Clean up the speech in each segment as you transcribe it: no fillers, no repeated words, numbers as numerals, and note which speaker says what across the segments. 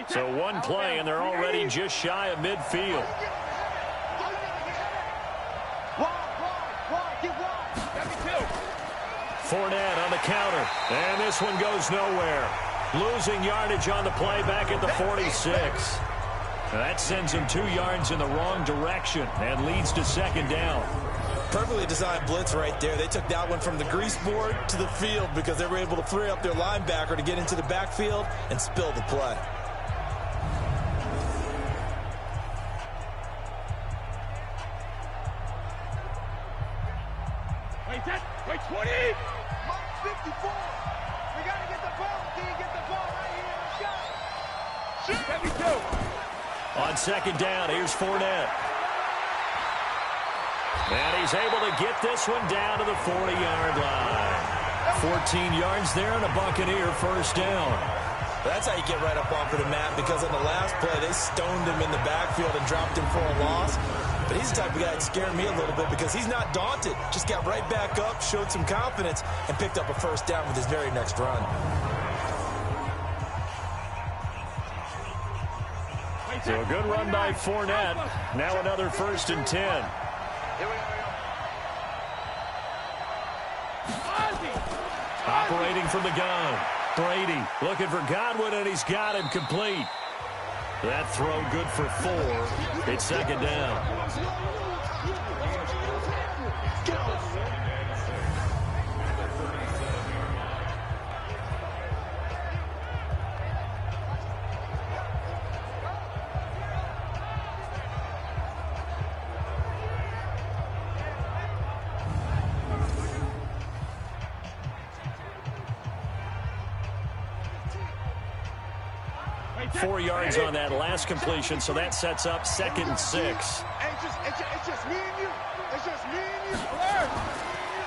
Speaker 1: So one play, and they're already just shy of midfield. Fournette on the counter, and this one goes nowhere. Losing yardage on the play back at the 46. That sends him 2 yards in the wrong direction and leads to second down.
Speaker 2: Perfectly designed blitz right there. They took that one from the grease board to the field because they were able to free up their linebacker to get into the backfield and spill the play.
Speaker 3: Wait, 20! 54! We got to get the ball. Can you get the ball right here? Let's go! 72!
Speaker 1: On second down, here's Fournette. And he's able to get this one down to the 40-yard line. 14 yards there and a Buccaneer first down.
Speaker 2: That's how you get right up onto the map, because on the last play, they stoned him in the backfield and dropped him for a loss. But he's the type of guy that scared me a little bit because he's not daunted. Just got right back up, showed some confidence, and picked up a first down with his very next run.
Speaker 1: So a good run by Fournette. Now another 1st and 10. Operating from the gun. Brady looking for Godwin, and he's got him complete. That throw good for 4. It's second down. Four yards on that last completion, so that sets up 2nd and 6.
Speaker 3: It's just me and you. It's just me and you.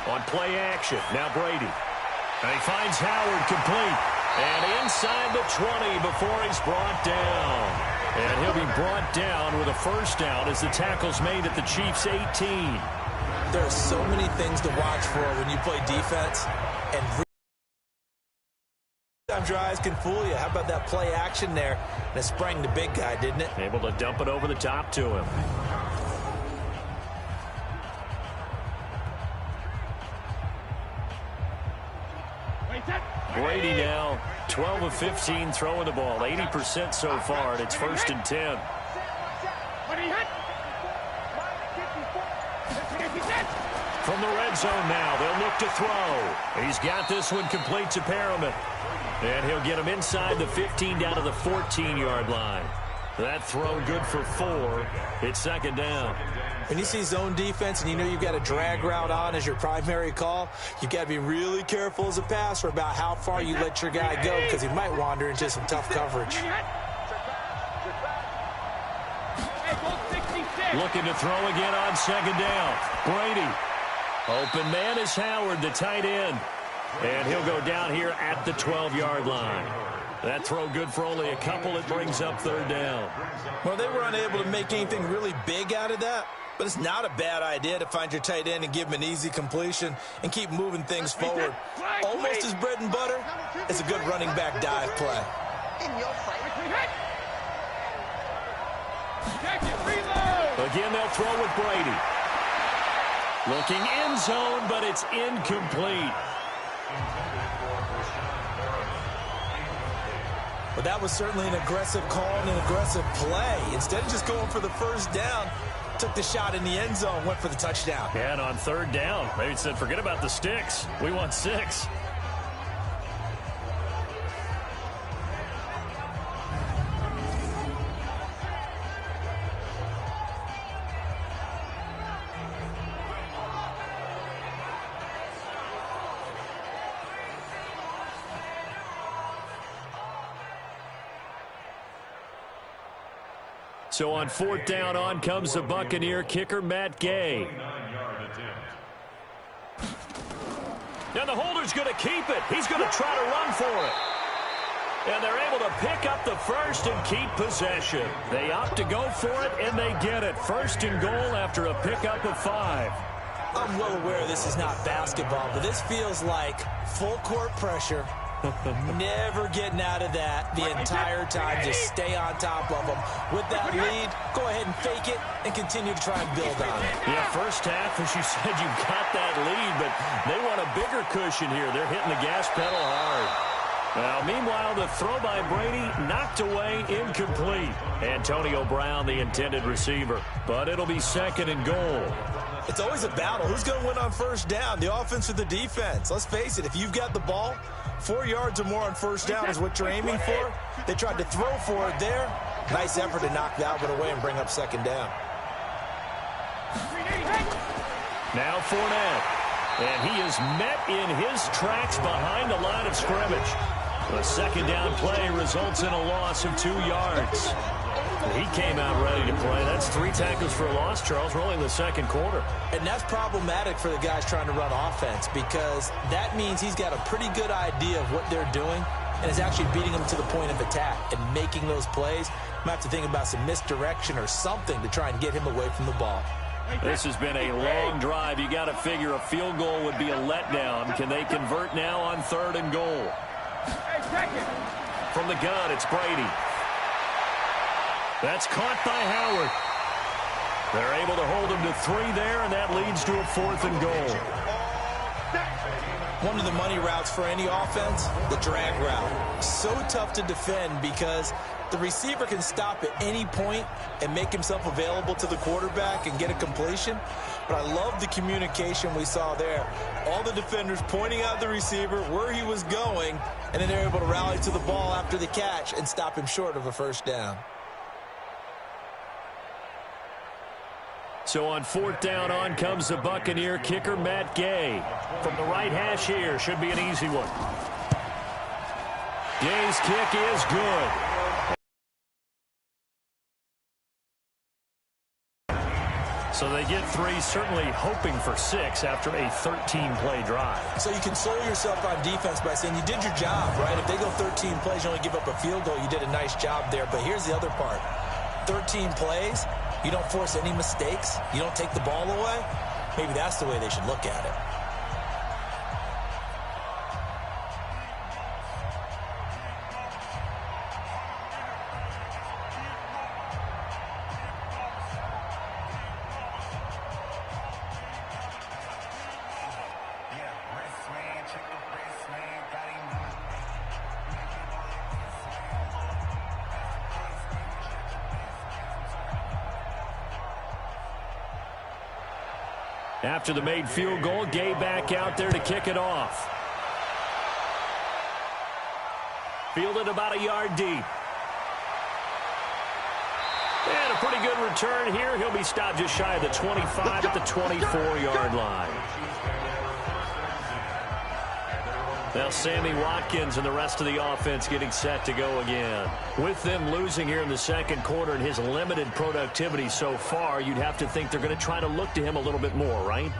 Speaker 1: On play action, now Brady. And he finds Howard complete. And inside the 20 before he's brought down. And he'll be brought down with a first down as the tackle's made at the Chiefs' 18.
Speaker 2: There are so many things to watch for when you play defense, and sometimes your eyes can fool you. How about that play action there? And it sprang the big guy, didn't it?
Speaker 1: Able to dump it over the top to him. Brady now 12 of 15 throwing the ball, 80% so far, and it's 1st and 10. From the red zone now, they'll look to throw. He's got this one complete to Perriman. And he'll get him inside the 15 down to the 14-yard line. That throw good for 4. It's second down.
Speaker 2: When you see zone defense and you know you've got a drag route on as your primary call, you've got to be really careful as a passer about how far you let your guy go, because he might wander into some tough coverage.
Speaker 1: Looking to throw again on second down. Brady. Open man is Howard, the tight end. And he'll go down here at the 12-yard line. That throw good for only a couple. It brings up 3rd down.
Speaker 2: Well, they were unable to make anything really big out of that, but it's not a bad idea to find your tight end and give him an easy completion and keep moving things forward. Almost his bread and butter is a good running back dive play.
Speaker 1: Again, they'll throw with Brady. Looking end zone, but it's incomplete.
Speaker 2: But that was certainly an aggressive call and an aggressive play. Instead of just going for the first down, took the shot in the end zone, went for the touchdown.
Speaker 1: And on 3rd down, they said, forget about the sticks. We want 6. So on 4th down, on comes the Buccaneer kicker, Matt Gay. And the holder's going to keep it. He's going to try to run for it. And they're able to pick up the first and keep possession. They opt to go for it, and they get it. 1st and goal after a pickup of 5.
Speaker 2: I'm well aware this is not basketball, but this feels like full court pressure, Never getting out of that the entire time. Just stay on top of them. With that lead, go ahead and fake it and continue to try and build on it.
Speaker 1: Yeah, first half, as you said, you got that lead, but they want a bigger cushion here. They're hitting the gas pedal hard. Now, meanwhile, the throw by Brady knocked away, incomplete. Antonio Brown, the intended receiver. But it'll be second and goal.
Speaker 2: It's always a battle. Who's going to win on first down, the offense or the defense? Let's face it, if you've got the ball, 4 yards or more on first down is what you're aiming for. They tried to throw for it there. Nice effort to knock that one away and bring up second down.
Speaker 1: Now Fournette. And he is met in his tracks behind the line of scrimmage. A second down play results in a loss of 2 yards. He came out ready to play. That's 3 tackles for a loss, Charles. We're only in the second quarter.
Speaker 2: And that's problematic for the guys trying to run offense because that means he's got a pretty good idea of what they're doing and is actually beating them to the point of attack and making those plays. Might have to think about some misdirection or something to try and get him away from the ball.
Speaker 1: This has been a long drive. You got to figure a field goal would be a letdown. Can they convert now on third and goal? From the gun, it's Brady. That's caught by Howard. They're able to hold him to 3 there, and that leads to a 4th and goal.
Speaker 2: One of the money routes for any offense, the drag route. So tough to defend because the receiver can stop at any point and make himself available to the quarterback and get a completion. But I love the communication we saw there. All the defenders pointing out the receiver, where he was going, and then they're able to rally to the ball after the catch and stop him short of a first down.
Speaker 1: So on 4th down, on comes the Buccaneer kicker, Matt Gay. From the right hash here, should be an easy one. Gay's kick is good. So they get 3, certainly hoping for 6 after a 13-play drive.
Speaker 2: So you console yourself on defense by saying you did your job, right? If they go 13 plays, you only give up a field goal, you did a nice job there. But here's the other part. 13 plays, you don't force any mistakes, you don't take the ball away. Maybe that's the way they should look at it.
Speaker 1: After the made field goal, Gay back out there to kick it off. Fielded about a yard deep. And a pretty good return here. He'll be stopped just shy of the 25 at the 24-yard line. Now Sammy Watkins and the rest of the offense getting set to go again. With them losing here in the second quarter and his limited productivity so far, you'd have to think they're going to try to look to him a little bit more, right?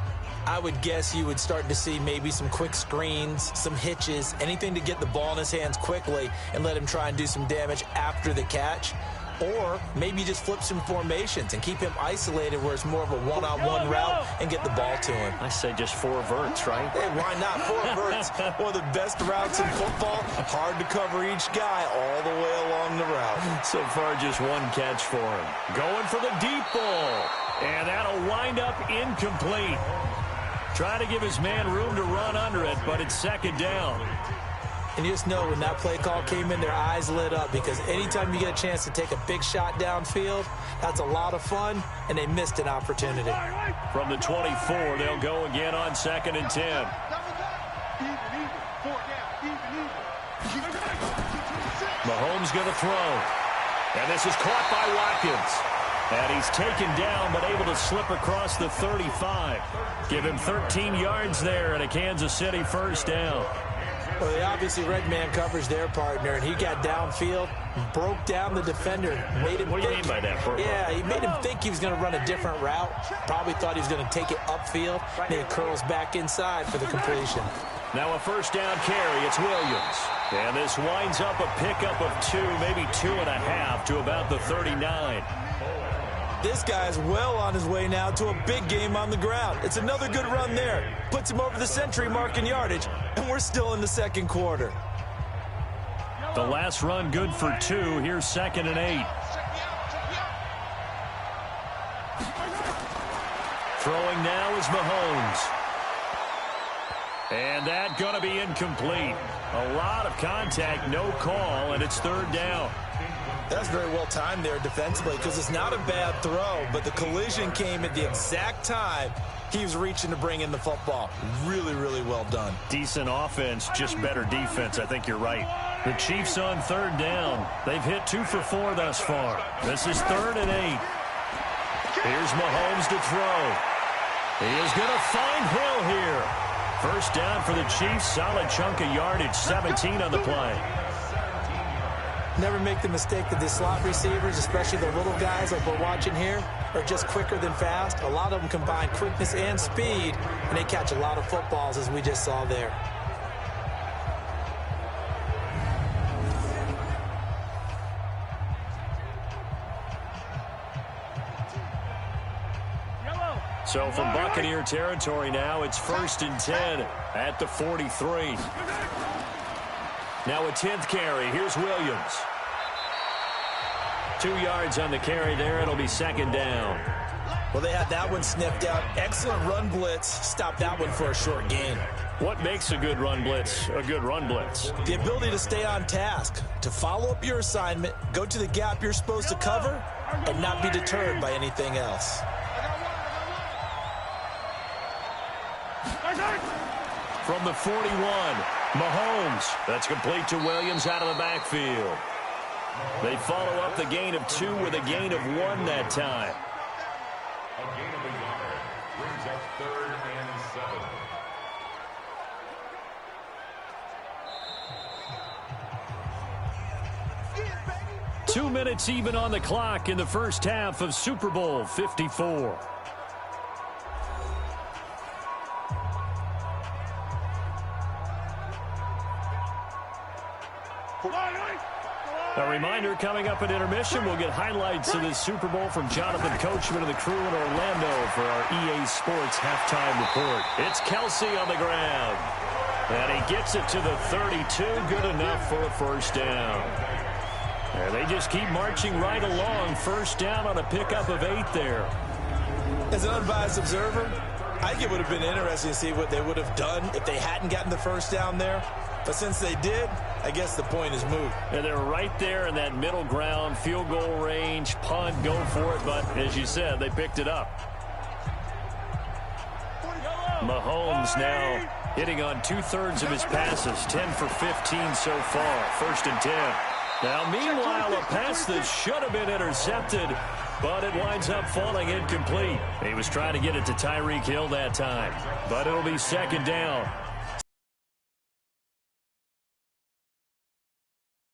Speaker 2: I would guess you would start to see maybe some quick screens, some hitches, anything to get the ball in his hands quickly and let him try and do some damage after the catch. Or maybe just flip some formations and keep him isolated where it's more of a one-on-one route and get the ball to him.
Speaker 1: I say just 4 verts, right?
Speaker 2: Hey, why not? 4 verts, one of the best routes in football. Hard to cover each guy all the way along the route.
Speaker 1: So far, just 1 catch for him. Going for the deep ball. And that'll wind up incomplete. Trying to give his man room to run under it, but it's second down.
Speaker 2: And you just know when that play call came in, their eyes lit up because anytime you get a chance to take a big shot downfield, that's a lot of fun, and they missed an opportunity.
Speaker 1: From the 24, they'll go again on 2nd and 10. Mahomes going to throw. And this is caught by Watkins. And he's taken down but able to slip across the 35. Give him 13 yards there and a Kansas City first down.
Speaker 2: Well, they obviously red man covers their partner, and he got downfield, broke down the defender, made him
Speaker 1: What do you mean by that?
Speaker 2: Yeah, he made him think he was going to run a different route. Probably thought he was going to take it upfield. Then he curls back inside for the completion.
Speaker 1: Now a first down carry. It's Williams. And this winds up a pickup of 2, maybe 2.5 to about the 39.
Speaker 2: This guy's well on his way now to a big game on the ground. It's another good run there. Puts him over the century mark in yardage, and we're still in the second quarter.
Speaker 1: The last run good for 2. Here's 2nd and 8. Throwing now is Mahomes. And that going to be incomplete. A lot of contact, no call, and it's 3rd down.
Speaker 2: That's very well timed there defensively because it's not a bad throw, but the collision came at the exact time he was reaching to bring in the football. Really, really well done.
Speaker 1: Decent offense, just better defense. I think you're right. The Chiefs on 3rd down. They've hit 2 for 4 thus far. This is 3rd and 8. Here's Mahomes to throw. He is going to find Hill here. 1st down for the Chiefs. Solid chunk of yardage. 17 on the play.
Speaker 2: Never make the mistake that the slot receivers, especially the little guys like we're watching here, are just quicker than fast. A lot of them combine quickness and speed, and they catch a lot of footballs, as we just saw there.
Speaker 1: So from Buccaneer territory now, it's 1st and 10 at the 43. Now a 10th carry. Here's Williams. 2 yards on the carry there. It'll be 2nd down.
Speaker 2: Well, they had that one sniffed out. Excellent run blitz. Stop that one for a short gain.
Speaker 1: What makes a good run blitz a good run blitz?
Speaker 2: The ability to stay on task, to follow up your assignment, go to the gap you're supposed to cover, and not be deterred by anything else.
Speaker 1: From the 41, Mahomes. That's complete to Williams out of the backfield. They follow up the gain of 2 with a gain of 1 that time.
Speaker 4: A gain of a yard brings up 3rd and 7.
Speaker 1: 2 minutes even on the clock in the first half of Super Bowl 54. A reminder, coming up at intermission, we'll get highlights of this Super Bowl from Jonathan Coachman and the crew in Orlando for our EA Sports halftime report. It's Kelsey on the ground. And he gets it to the 32. Good enough for a 1st down. And they just keep marching right along. 1st down on a pickup of 8 there.
Speaker 2: As an unbiased observer, I think it would have been interesting to see what they would have done if they hadn't gotten the 1st down there. But since they did, I guess the point is moot.
Speaker 1: And they're right there in that middle ground, field goal range, punt, go for it. But as you said, they picked it up. Mahomes now hitting on 2/3 of his passes, 10 for 15 so far, 1st and 10. Now, meanwhile, a pass that should have been intercepted, but it winds up falling incomplete. He was trying to get it to Tyreek Hill that time, but it'll be 2nd down.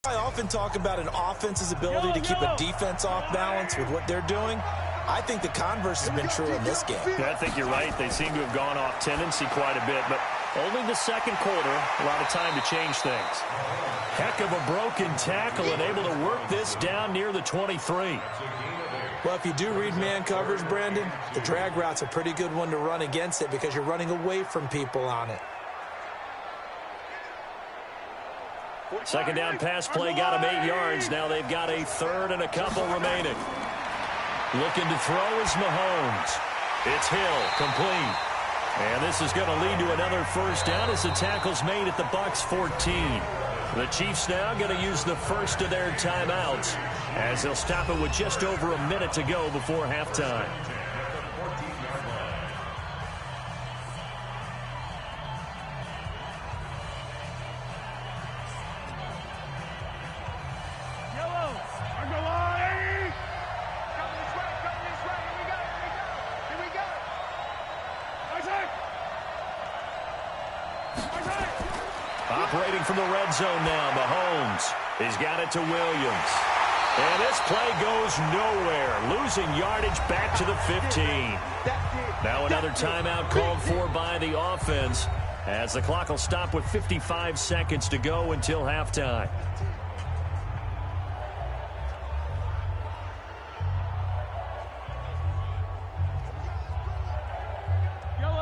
Speaker 2: I often talk about an offense's ability to keep a defense off balance with what they're doing. I think the converse has been true in this game.
Speaker 1: Yeah, I think you're right. They seem to have gone off tendency quite a bit, but only the 2nd quarter, a lot of time to change things. Heck of a broken tackle and able to work this down near the 23.
Speaker 2: Well, if you do read man coverage, Brandon, the drag route's a pretty good one to run against it because you're running away from people on it.
Speaker 1: 2nd down pass play got him 8 yards. Now they've got a 3rd and a couple remaining. Looking to throw is Mahomes. It's Hill, complete. And this is going to lead to another 1st down as the tackle's made at the Bucs 14. The Chiefs now going to use the first of their timeouts as they'll stop it with just over a minute to go before halftime. Operating from the red zone now, Mahomes. He's got it to Williams. And this play goes nowhere. Losing yardage back to the 15. Now another timeout called for by the offense as the clock will stop with 55 seconds to go until halftime.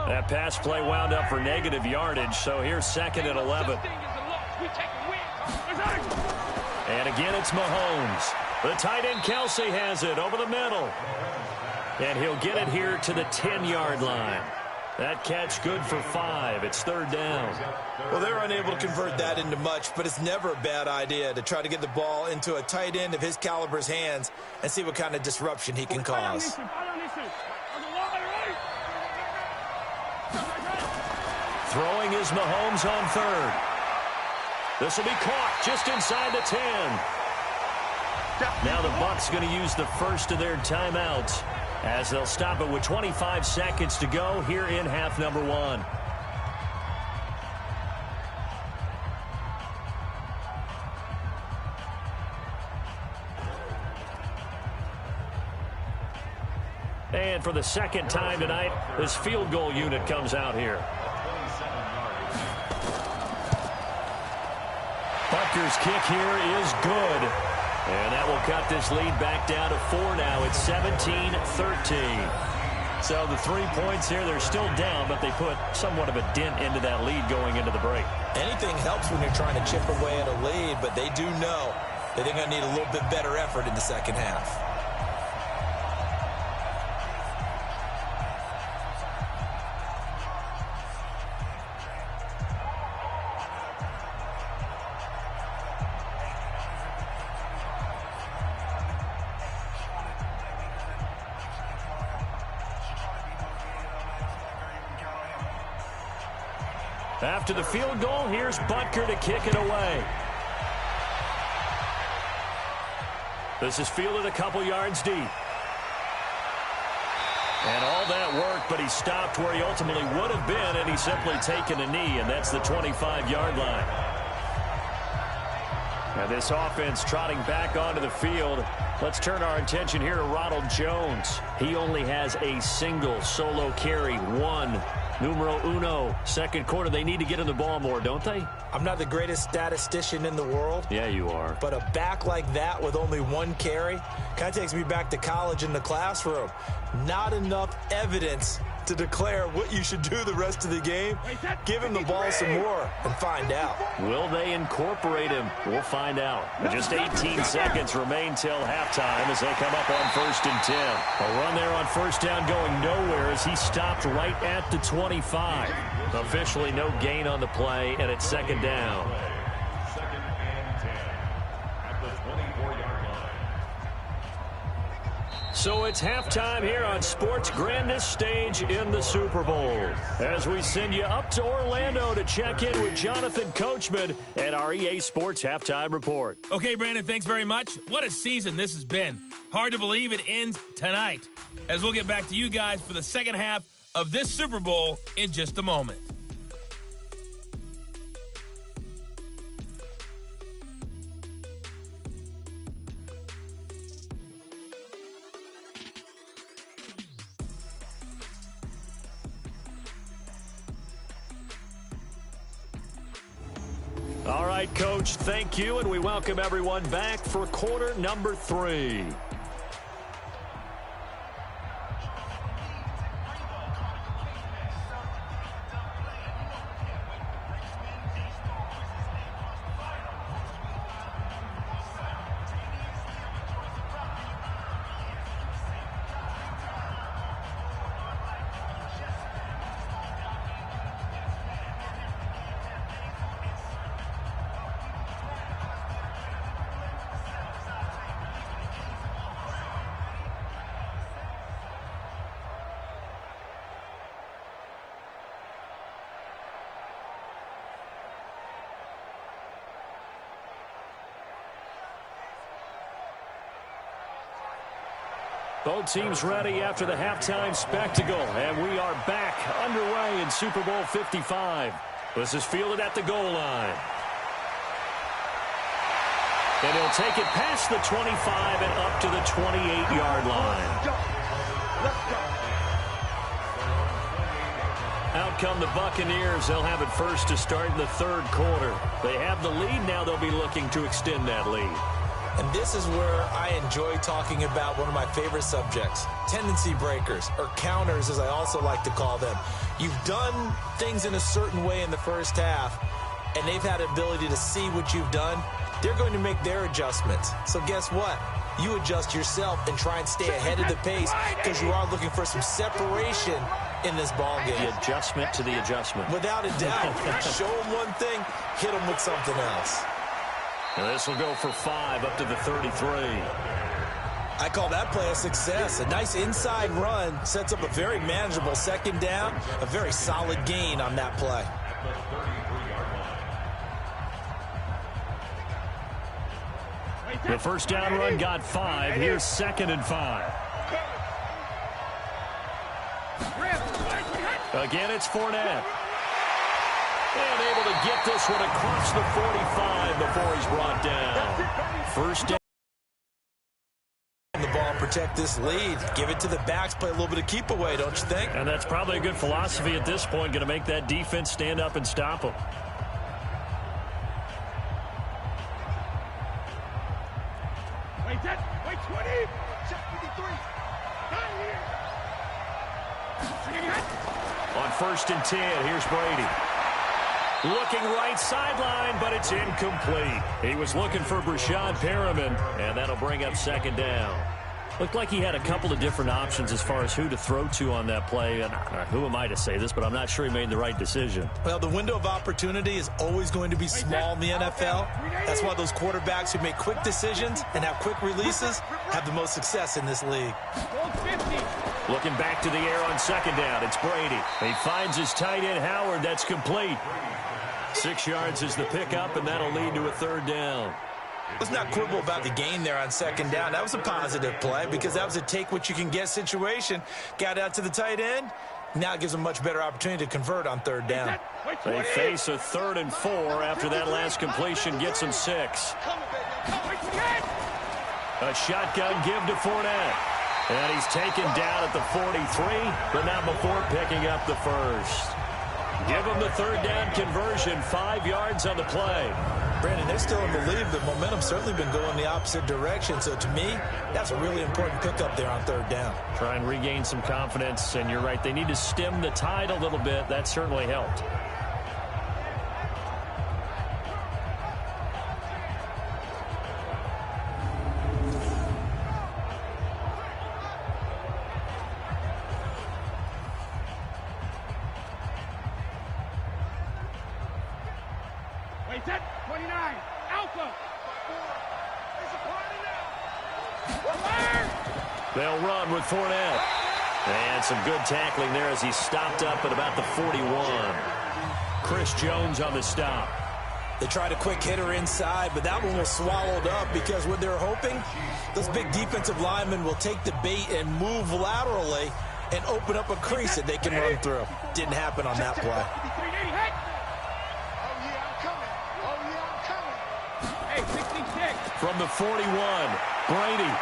Speaker 1: That pass play wound up for negative yardage, so here's 2nd and 11. And again, it's Mahomes. The tight end Kelsey has it over the middle. And he'll get it here to the 10-yard line. That catch good for 5. It's 3rd down.
Speaker 2: Well, they're unable to convert that into much, but it's never a bad idea to try to get the ball into a tight end of his caliber's hands and see what kind of disruption he can cause.
Speaker 1: Throwing is Mahomes on 3rd. This will be caught just inside the 10. Now the Bucs going to use the first of their timeouts as they'll stop it with 25 seconds to go here in half number 1. And for the second time tonight, this field goal unit comes out here. Butker's kick here is good. And that will cut this lead back down to 4 now. It's 17-13. So the 3 points here, they're still down, but they put somewhat of a dent into that lead going into the break.
Speaker 2: Anything helps when you're trying to chip away at a lead, but they do know that they're going to need a little bit better effort in the second half.
Speaker 1: After the field goal, here's Butker to kick it away. This is fielded a couple yards deep. And all that work, but he stopped where he ultimately would have been, and he's simply taken a knee, and that's the 25-yard line. Now this offense trotting back onto the field. Let's turn our attention here to Ronald Jones. He only has a single solo carry, 1. Numero uno, second quarter. They need to get in the ball more, don't they?
Speaker 2: I'm not the greatest statistician in the world.
Speaker 1: Yeah, you are.
Speaker 2: But a back like that with only 1 carry kind of takes me back to college in the classroom. Not enough evidence to declare what you should do the rest of the game. Give him the ball some more and find out.
Speaker 1: Will they incorporate him? We'll find out. Just 18 seconds remain till halftime as they come up on 1st and 10. A run there on 1st down going nowhere as he stopped right at the 25. Officially no gain on the play, and it's 2nd down.
Speaker 4: 2nd and 10 at the 24-yard line.
Speaker 1: So it's halftime here on sports' grandest stage in the Super Bowl. As we send you up to Orlando to check in with Jonathan Coachman at our EA Sports Halftime Report.
Speaker 5: Okay, Brandon, thanks very much. What a season this has been. Hard to believe it ends tonight, as we'll get back to you guys for the second half of this Super Bowl in just a moment.
Speaker 1: All right, Coach, thank you, and we welcome everyone back for quarter number 3. Both teams ready after the halftime spectacle, and we are back underway in Super Bowl 55. This is fielded at the goal line. And he'll take it past the 25 and up to the 28-yard line. Out come the Buccaneers. They'll have it first to start in the 3rd quarter. They have the lead. Now they'll be looking to extend that lead.
Speaker 2: And this is where I enjoy talking about one of my favorite subjects, tendency breakers, or counters as I also like to call them. You've done things in a certain way in the first half, and they've had the ability to see what you've done they're going to make their adjustments. So guess what? You adjust yourself and try and stay ahead of the pace because you are looking for some separation in this ball game.
Speaker 1: The adjustment to the adjustment.
Speaker 2: Without a doubt. Show them one thing, hit them with something else.
Speaker 1: And this will go for 5 up to the 33.
Speaker 2: I call that play a success. A nice inside run sets up a very manageable second down, a very solid gain on that play.
Speaker 1: The first down run got 5. Here's 2nd and 5. Again, it's Fournette. And able to get this one across the 45 before he's brought down. First down.
Speaker 2: The ball and protect this lead. Give it to the backs, play a little bit of keep away, don't you think?
Speaker 1: And that's probably a good philosophy at this point, going to make that defense stand up and stop them.
Speaker 3: Wait, 20. Check 53. Not here.
Speaker 1: On 1st and 10, here's Brady. Looking right sideline, but it's incomplete. He was looking for Brashad Perriman, and that'll bring up 2nd down. Looked like he had a couple of different options as far as who to throw to on that play. And who am I to say this, but I'm not sure he made the right decision.
Speaker 2: Well, the window of opportunity is always going to be small in the NFL. That's why those quarterbacks who make quick decisions and have quick releases have the most success in this league.
Speaker 1: Looking back to the air on 2nd down, it's Brady. He finds his tight end, Howard. That's complete. 6 yards is the pickup, and that'll lead to a 3rd down.
Speaker 2: Let's not quibble about the gain there on 2nd down. That was a positive play because that was a take-what-you-can-get situation. Got out to the tight end. Now it gives them a much better opportunity to convert on 3rd down.
Speaker 1: They face a 3rd and 4 after that last completion gets them 6. A shotgun give to Fournette. And he's taken down at the 43, but not before picking up the first. Give him the 3rd down conversion, 5 yards on the play.
Speaker 2: Brandon, they're still in the lead. The momentum's certainly been going the opposite direction. So to me, that's a really important pickup there on 3rd down.
Speaker 1: Try and regain some confidence, and you're right. They need to stem the tide a little bit. That certainly helped.
Speaker 3: Wait, 29. Alpha. It's a party now.
Speaker 1: They'll run with Fournette. And some good tackling there as he stopped up at about the 41. Chris Jones on the stop.
Speaker 2: They tried a quick hitter inside, but that one was swallowed up because what they're hoping, those big defensive linemen will take the bait and move laterally and open up a crease that they can run through. Didn't happen on that play.
Speaker 1: From the 41, Brady.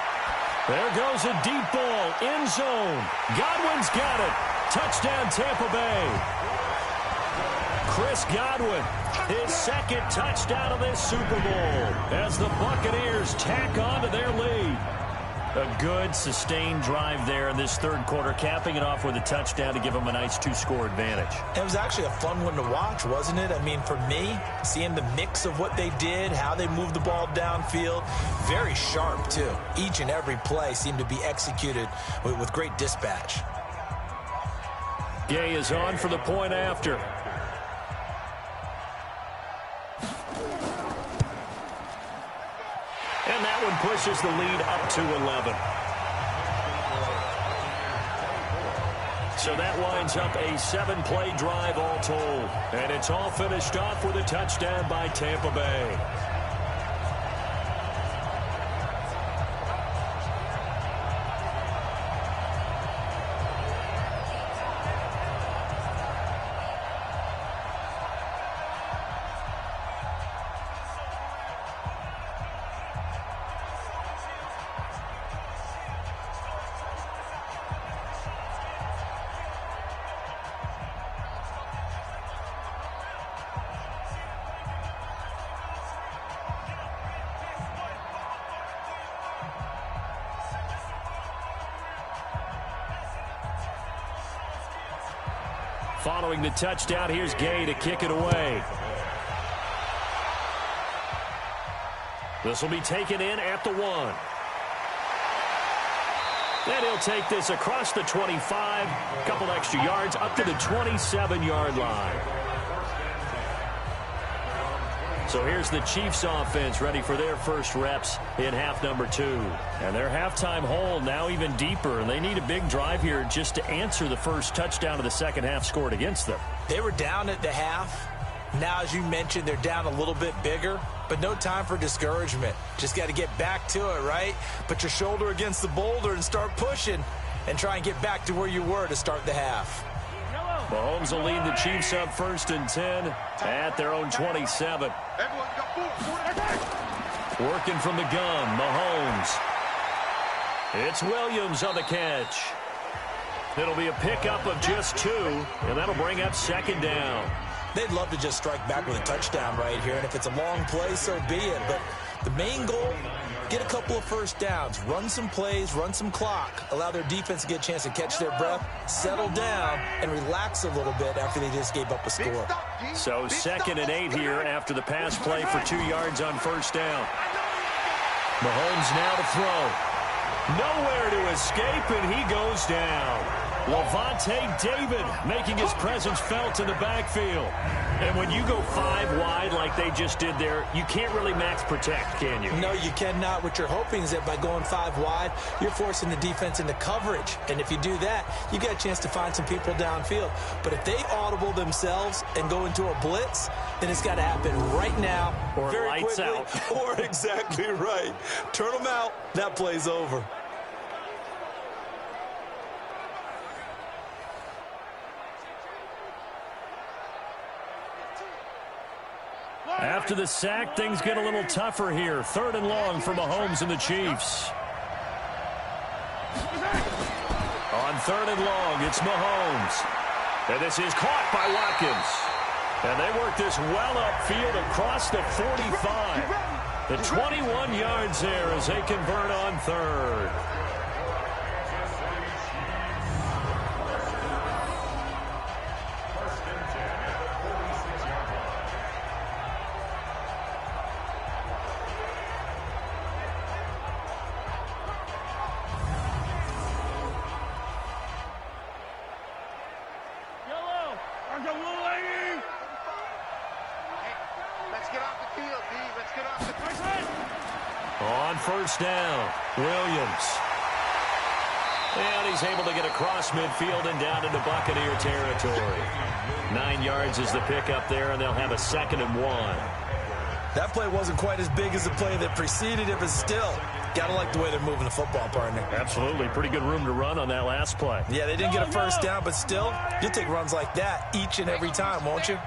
Speaker 1: There goes a deep ball, end zone. Godwin's got it. Touchdown, Tampa Bay. Chris Godwin, his 2nd touchdown of this Super Bowl as the Buccaneers tack on to their lead. A good, sustained drive there in this 3rd quarter, capping it off with a touchdown to give them a nice 2-score advantage.
Speaker 2: It was actually a fun one to watch, wasn't it? I mean, for me, seeing the mix of what they did, how they moved the ball downfield, very sharp, too. Each and every play seemed to be executed with great dispatch.
Speaker 1: Gay is on for the point after. And that one pushes the lead up to 11. So that winds up a 7-play drive all told. And it's all finished off with a touchdown by Tampa Bay. Following the touchdown, here's Gay to kick it away. This will be taken in at the 1. Then he'll take this across the 25, a couple extra yards up to the 27-yard line. So here's the Chiefs offense ready for their first reps in half number 2. And their halftime hole now even deeper, and they need a big drive here just to answer the first touchdown of the second half scored against them.
Speaker 2: They were down at the half. Now, as you mentioned, they're down a little bit bigger, but no time for discouragement. Just got to get back to it, right? Put your shoulder against the boulder and start pushing and try and get back to where you were to start the half.
Speaker 1: Mahomes will lead the Chiefs up 1st and 10 at their own 27. Working from the gun, Mahomes. It's Williams on the catch. It'll be a pickup of just 2, and that'll bring up 2nd down.
Speaker 2: They'd love to just strike back with a touchdown right here, and if it's a long play, so be it. But the main goal, get a couple of first downs, run some plays, run some clock, allow their defense to get a chance to catch their breath, settle down, and relax a little bit after they just gave up a score.
Speaker 1: So 2nd and 8 here after the pass play for 2 yards on 1st down. Mahomes now to throw. Nowhere to escape, and he goes down. Levante David making his presence felt in the backfield. And when you go 5 wide like they just did there, you can't really max protect, can you?
Speaker 2: No, you cannot. What you're hoping is that by going 5 wide, you're forcing the defense into coverage. And if you do that, you get a chance to find some people downfield. But if they audible themselves and go into a blitz, then it's got to happen right now.
Speaker 1: Or
Speaker 2: very
Speaker 1: lights
Speaker 2: quickly,
Speaker 1: out.
Speaker 2: Or exactly right. Turn them out. That play's over.
Speaker 1: After the sack, things get a little tougher here. 3rd and long for Mahomes and the Chiefs. On 3rd and long, it's Mahomes. And this is caught by Watkins. And they work this well upfield across the 45. The 21 yards there as they convert on 3rd. On 1st down, Williams. And he's able to get across midfield and down into Buccaneer territory. 9 yards is the pickup there, and they'll have a 2nd and 1.
Speaker 2: That play wasn't quite as big as the play that preceded it, but still, got to like the way they're moving the football, partner.
Speaker 1: Absolutely. Pretty good room to run on that last play.
Speaker 2: Yeah, they didn't get a first down, but still, you'll take runs like that each and every time, won't you?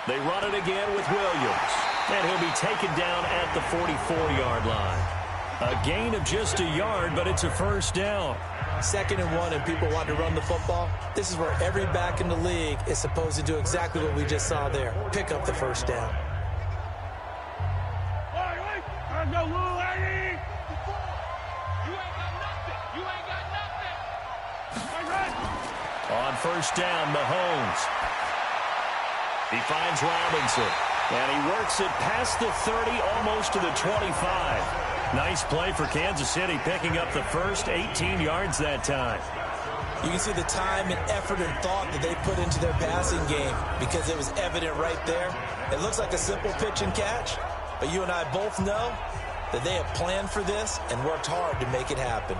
Speaker 1: They run it again with Williams. And he'll be taken down at the 44-yard line. A gain of just a yard, but it's a 1st down.
Speaker 2: 2nd and 1, and people want to run the football. This is where every back in the league is supposed to do exactly what we just saw there. Pick up the 1st down.
Speaker 1: On 1st down, Mahomes. He finds Robinson, and he works it past the 30, almost to the 25. Nice play for Kansas City, picking up the first 18 yards that time.
Speaker 2: You can see the time and effort and thought that they put into their passing game because it was evident right there. It looks like a simple pitch and catch, but you and I both know that they have planned for this and worked hard to make it happen.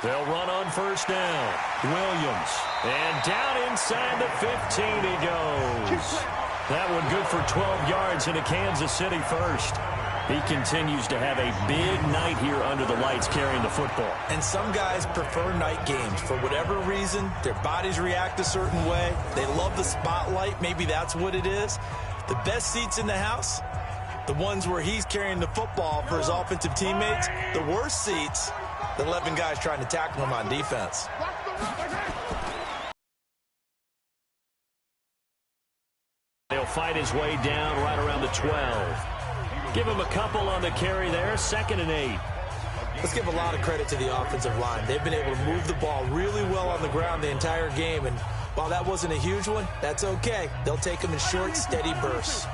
Speaker 1: They'll run on 1st down. Williams. And down inside the 15 he goes. That one good for 12 yards into Kansas City first. He continues to have a big night here under the lights carrying the football.
Speaker 2: And some guys prefer night games. For whatever reason, their bodies react a certain way. They love the spotlight. Maybe that's what it is. The best seats in the house, the ones where he's carrying the football for his offensive teammates. The worst seats, the 11 guys trying to tackle him on defense.
Speaker 1: he'll fight his way down right around the 12. Give him a couple on the carry there, 2nd and 8.
Speaker 2: Let's give a lot of credit to the offensive line. They've been able to move the ball really well on the ground the entire game, and while that wasn't a huge one, that's okay. They'll take them in short, steady bursts.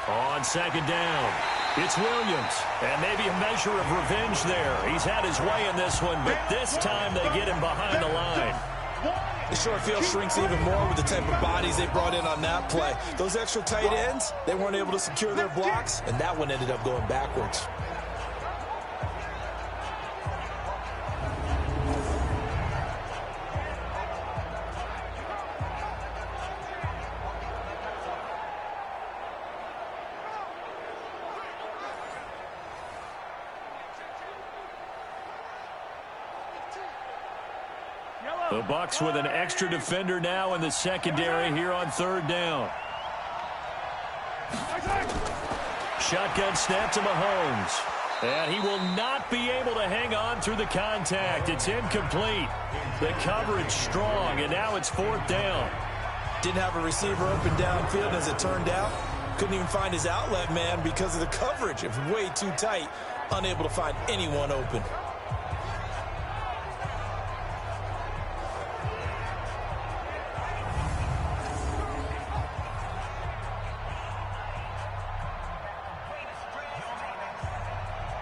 Speaker 1: On 2nd down, it's Williams, and maybe a measure of revenge there. He's had his way in this one, but this time they get him behind the line.
Speaker 2: The short field shrinks even more with the type of bodies they brought in on that play. Those extra tight ends, they weren't able to secure their blocks, and that one ended up going backwards.
Speaker 1: The Bucs with an extra defender now in the secondary here on 3rd down. Shotgun snap to Mahomes. And he will not be able to hang on through the contact. It's incomplete. The coverage strong, and now it's 4th down.
Speaker 2: Didn't have a receiver open downfield, as it turned out. Couldn't even find his outlet man because of the coverage. It was way too tight. Unable to find anyone open.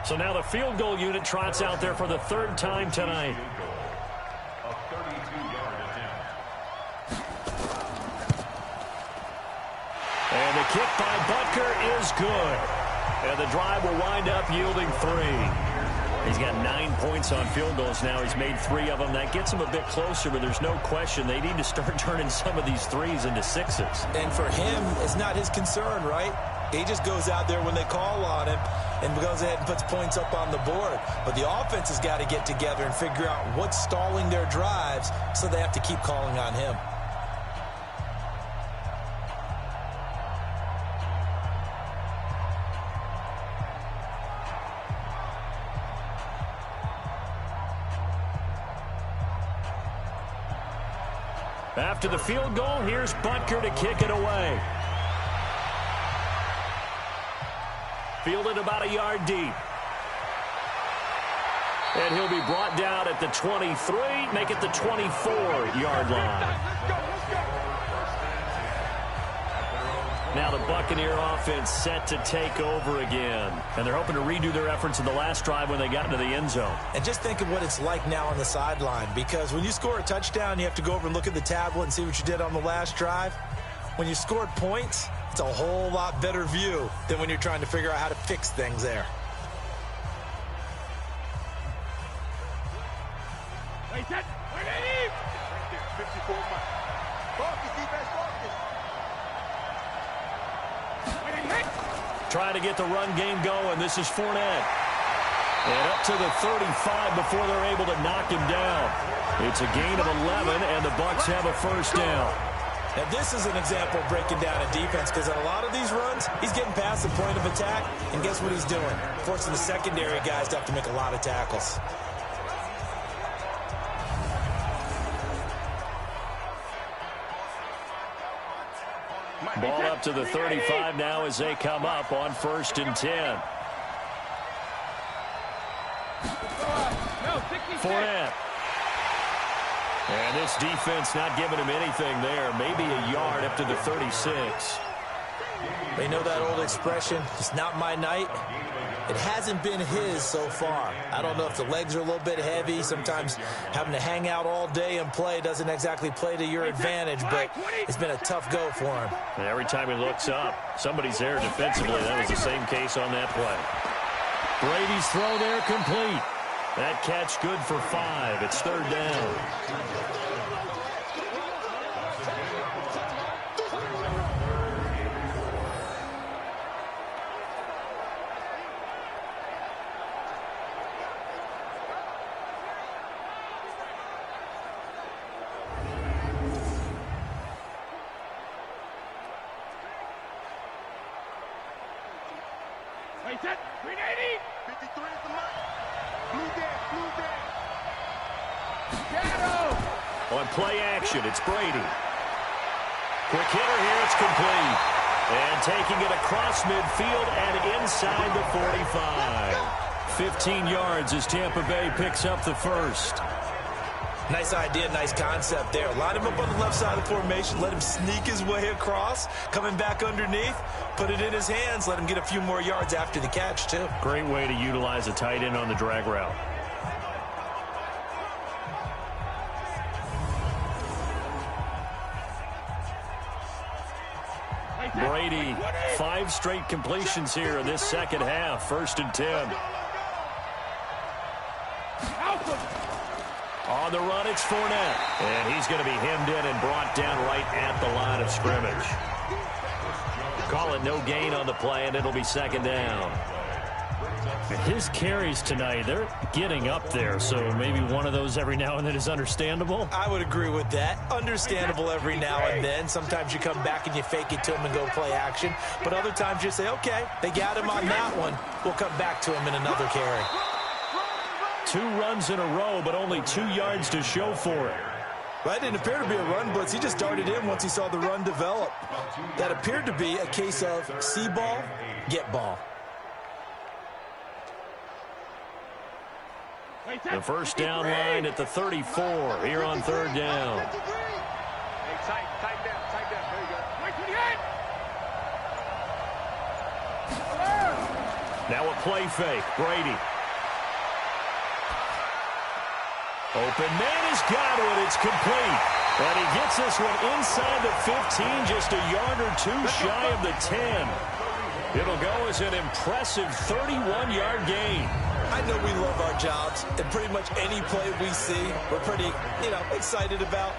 Speaker 1: So now the field goal unit trots out there for the 3rd time tonight.
Speaker 4: A 32-yard attempt.
Speaker 1: And the kick by Butker is good. And the drive will wind up yielding 3. He's got 9 points on field goals now. He's made 3 of them. That gets him a bit closer, but there's no question they need to start turning some of these 3s into 6s.
Speaker 2: And for him, it's not his concern, right? He just goes out there when they call on him and goes ahead and puts points up on the board. But the offense has got to get together and figure out what's stalling their drives, so they have to keep calling on him.
Speaker 1: After the field goal, here's Butker to kick it away. Fielded about a yard deep. And he'll be brought down at the 23, make it the 24-yard line. Now the Buccaneer offense set to take over again. And they're hoping to redo their efforts in the last drive when they got into the end zone.
Speaker 2: And just think of what it's like now on the sideline, because when you score a touchdown, you have to go over and look at the tablet and see what you did on the last drive. When you scored points, it's a whole lot better view than when you're trying to figure out how to fix things there.
Speaker 1: Trying to get the run game going. This is Fournette. And up to the 35 before they're able to knock him down. It's a gain of 11, and the Bucs have a first down.
Speaker 2: Now, this is an example of breaking down a defense, because on a lot of these runs, he's getting past the point of attack, and guess what he's doing? Forcing the secondary guys to have to make a lot of tackles.
Speaker 1: Ball up to the 35 now as they come up on 1st and 10. Fournette. And this defense not giving him anything there. Maybe a yard up to the 36.
Speaker 2: They know that old expression, it's not my night. It hasn't been his so far. I don't know if the legs are a little bit heavy. Sometimes having to hang out all day and play doesn't exactly play to your advantage, but it's been a tough go for him.
Speaker 1: And every time he looks up, somebody's there defensively. That was the same case on that play. Brady's throw there complete. That catch good for 5. It's 3rd down.
Speaker 3: Set. 380. 53 is the mark. Blue dead. Blue dead. Shadow.
Speaker 1: On play action, it's Brady. Quick hitter here, it's complete. And taking it across midfield and inside the 45. 15 yards as Tampa Bay picks up the first.
Speaker 2: Nice idea, nice concept there. Line him up on the left side of the formation. Let him sneak his way across. Coming back underneath. Put it in his hands. Let him get a few more yards after the catch, too.
Speaker 1: Great way to utilize a tight end on the drag route. Brady, 5 straight completions here in this second half. 1st and 10. On the run, it's Fournette. And he's going to be hemmed in and brought down right at the line of scrimmage. Call it no gain on the play, and it'll be 2nd down. His carries tonight, they're getting up there, so maybe one of those every now and then is understandable.
Speaker 2: I would agree with that. Understandable every now and then. Sometimes you come back and you fake it to him and go play action. But other times you say, okay, they got him on that one. We'll come back to him in another carry.
Speaker 1: 2 runs in a row, but only 2 yards to show for it.
Speaker 2: That didn't appear to be a run blitz. He just darted in once he saw the run develop. That appeared to be a case of see ball, get ball.
Speaker 1: The first down line at the 34 here on 3rd down.
Speaker 3: Hey, tight down. There you go. Wait, 28.
Speaker 1: Now a play fake. Brady. Open man has got it. It's complete. And he gets this one inside the 15, just a yard or 2 shy of the 10. It'll go as an impressive 31-yard gain.
Speaker 2: I know we love our jobs, and pretty much any play we see, we're pretty, excited about.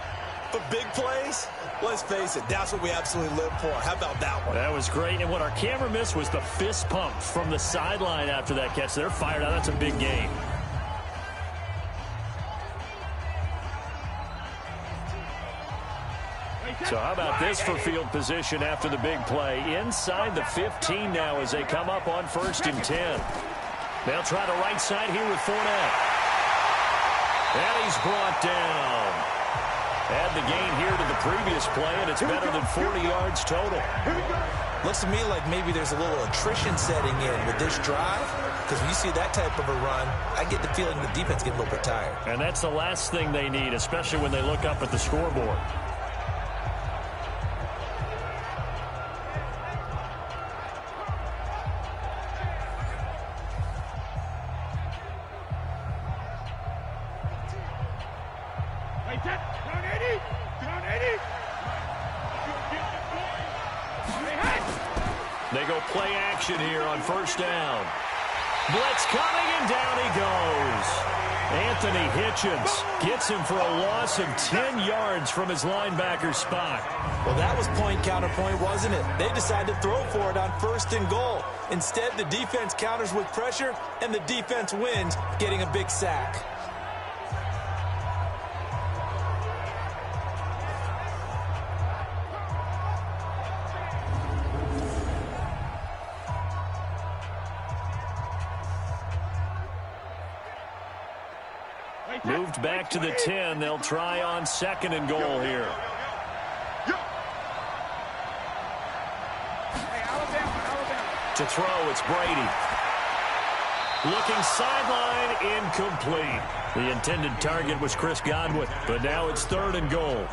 Speaker 2: But big plays, let's face it, that's what we absolutely live for. How about that one?
Speaker 1: That was great. And what our camera missed was the fist pump from the sideline after that catch. They're fired out. That's a big gain. So how about this for field position after the big play? Inside the 15 now as they come up on 1st and 10. They'll try the right side here with Fournette. And he's brought down. Add the gain here to the previous play, and it's better than 40 yards total.
Speaker 2: Looks to me like maybe there's a little attrition setting in with this drive, because when you see that type of a run, I get the feeling the defense gets a little bit tired.
Speaker 1: And that's the last thing they need, especially when they look up at the scoreboard. They go play action here on 1st down. Blitz coming, and down he goes. Anthony Hitchens gets him for a loss of 10 yards from his linebacker spot.
Speaker 2: Well, that was point counterpoint, wasn't it? They decided to throw for it on 1st and goal. Instead, the defense counters with pressure, and the defense wins, getting a big sack.
Speaker 1: Moved back to the 10. They'll try on 2nd and goal here. To throw, it's Brady. Looking sideline, incomplete. The intended target was Chris Godwin, but now it's 3rd and goal.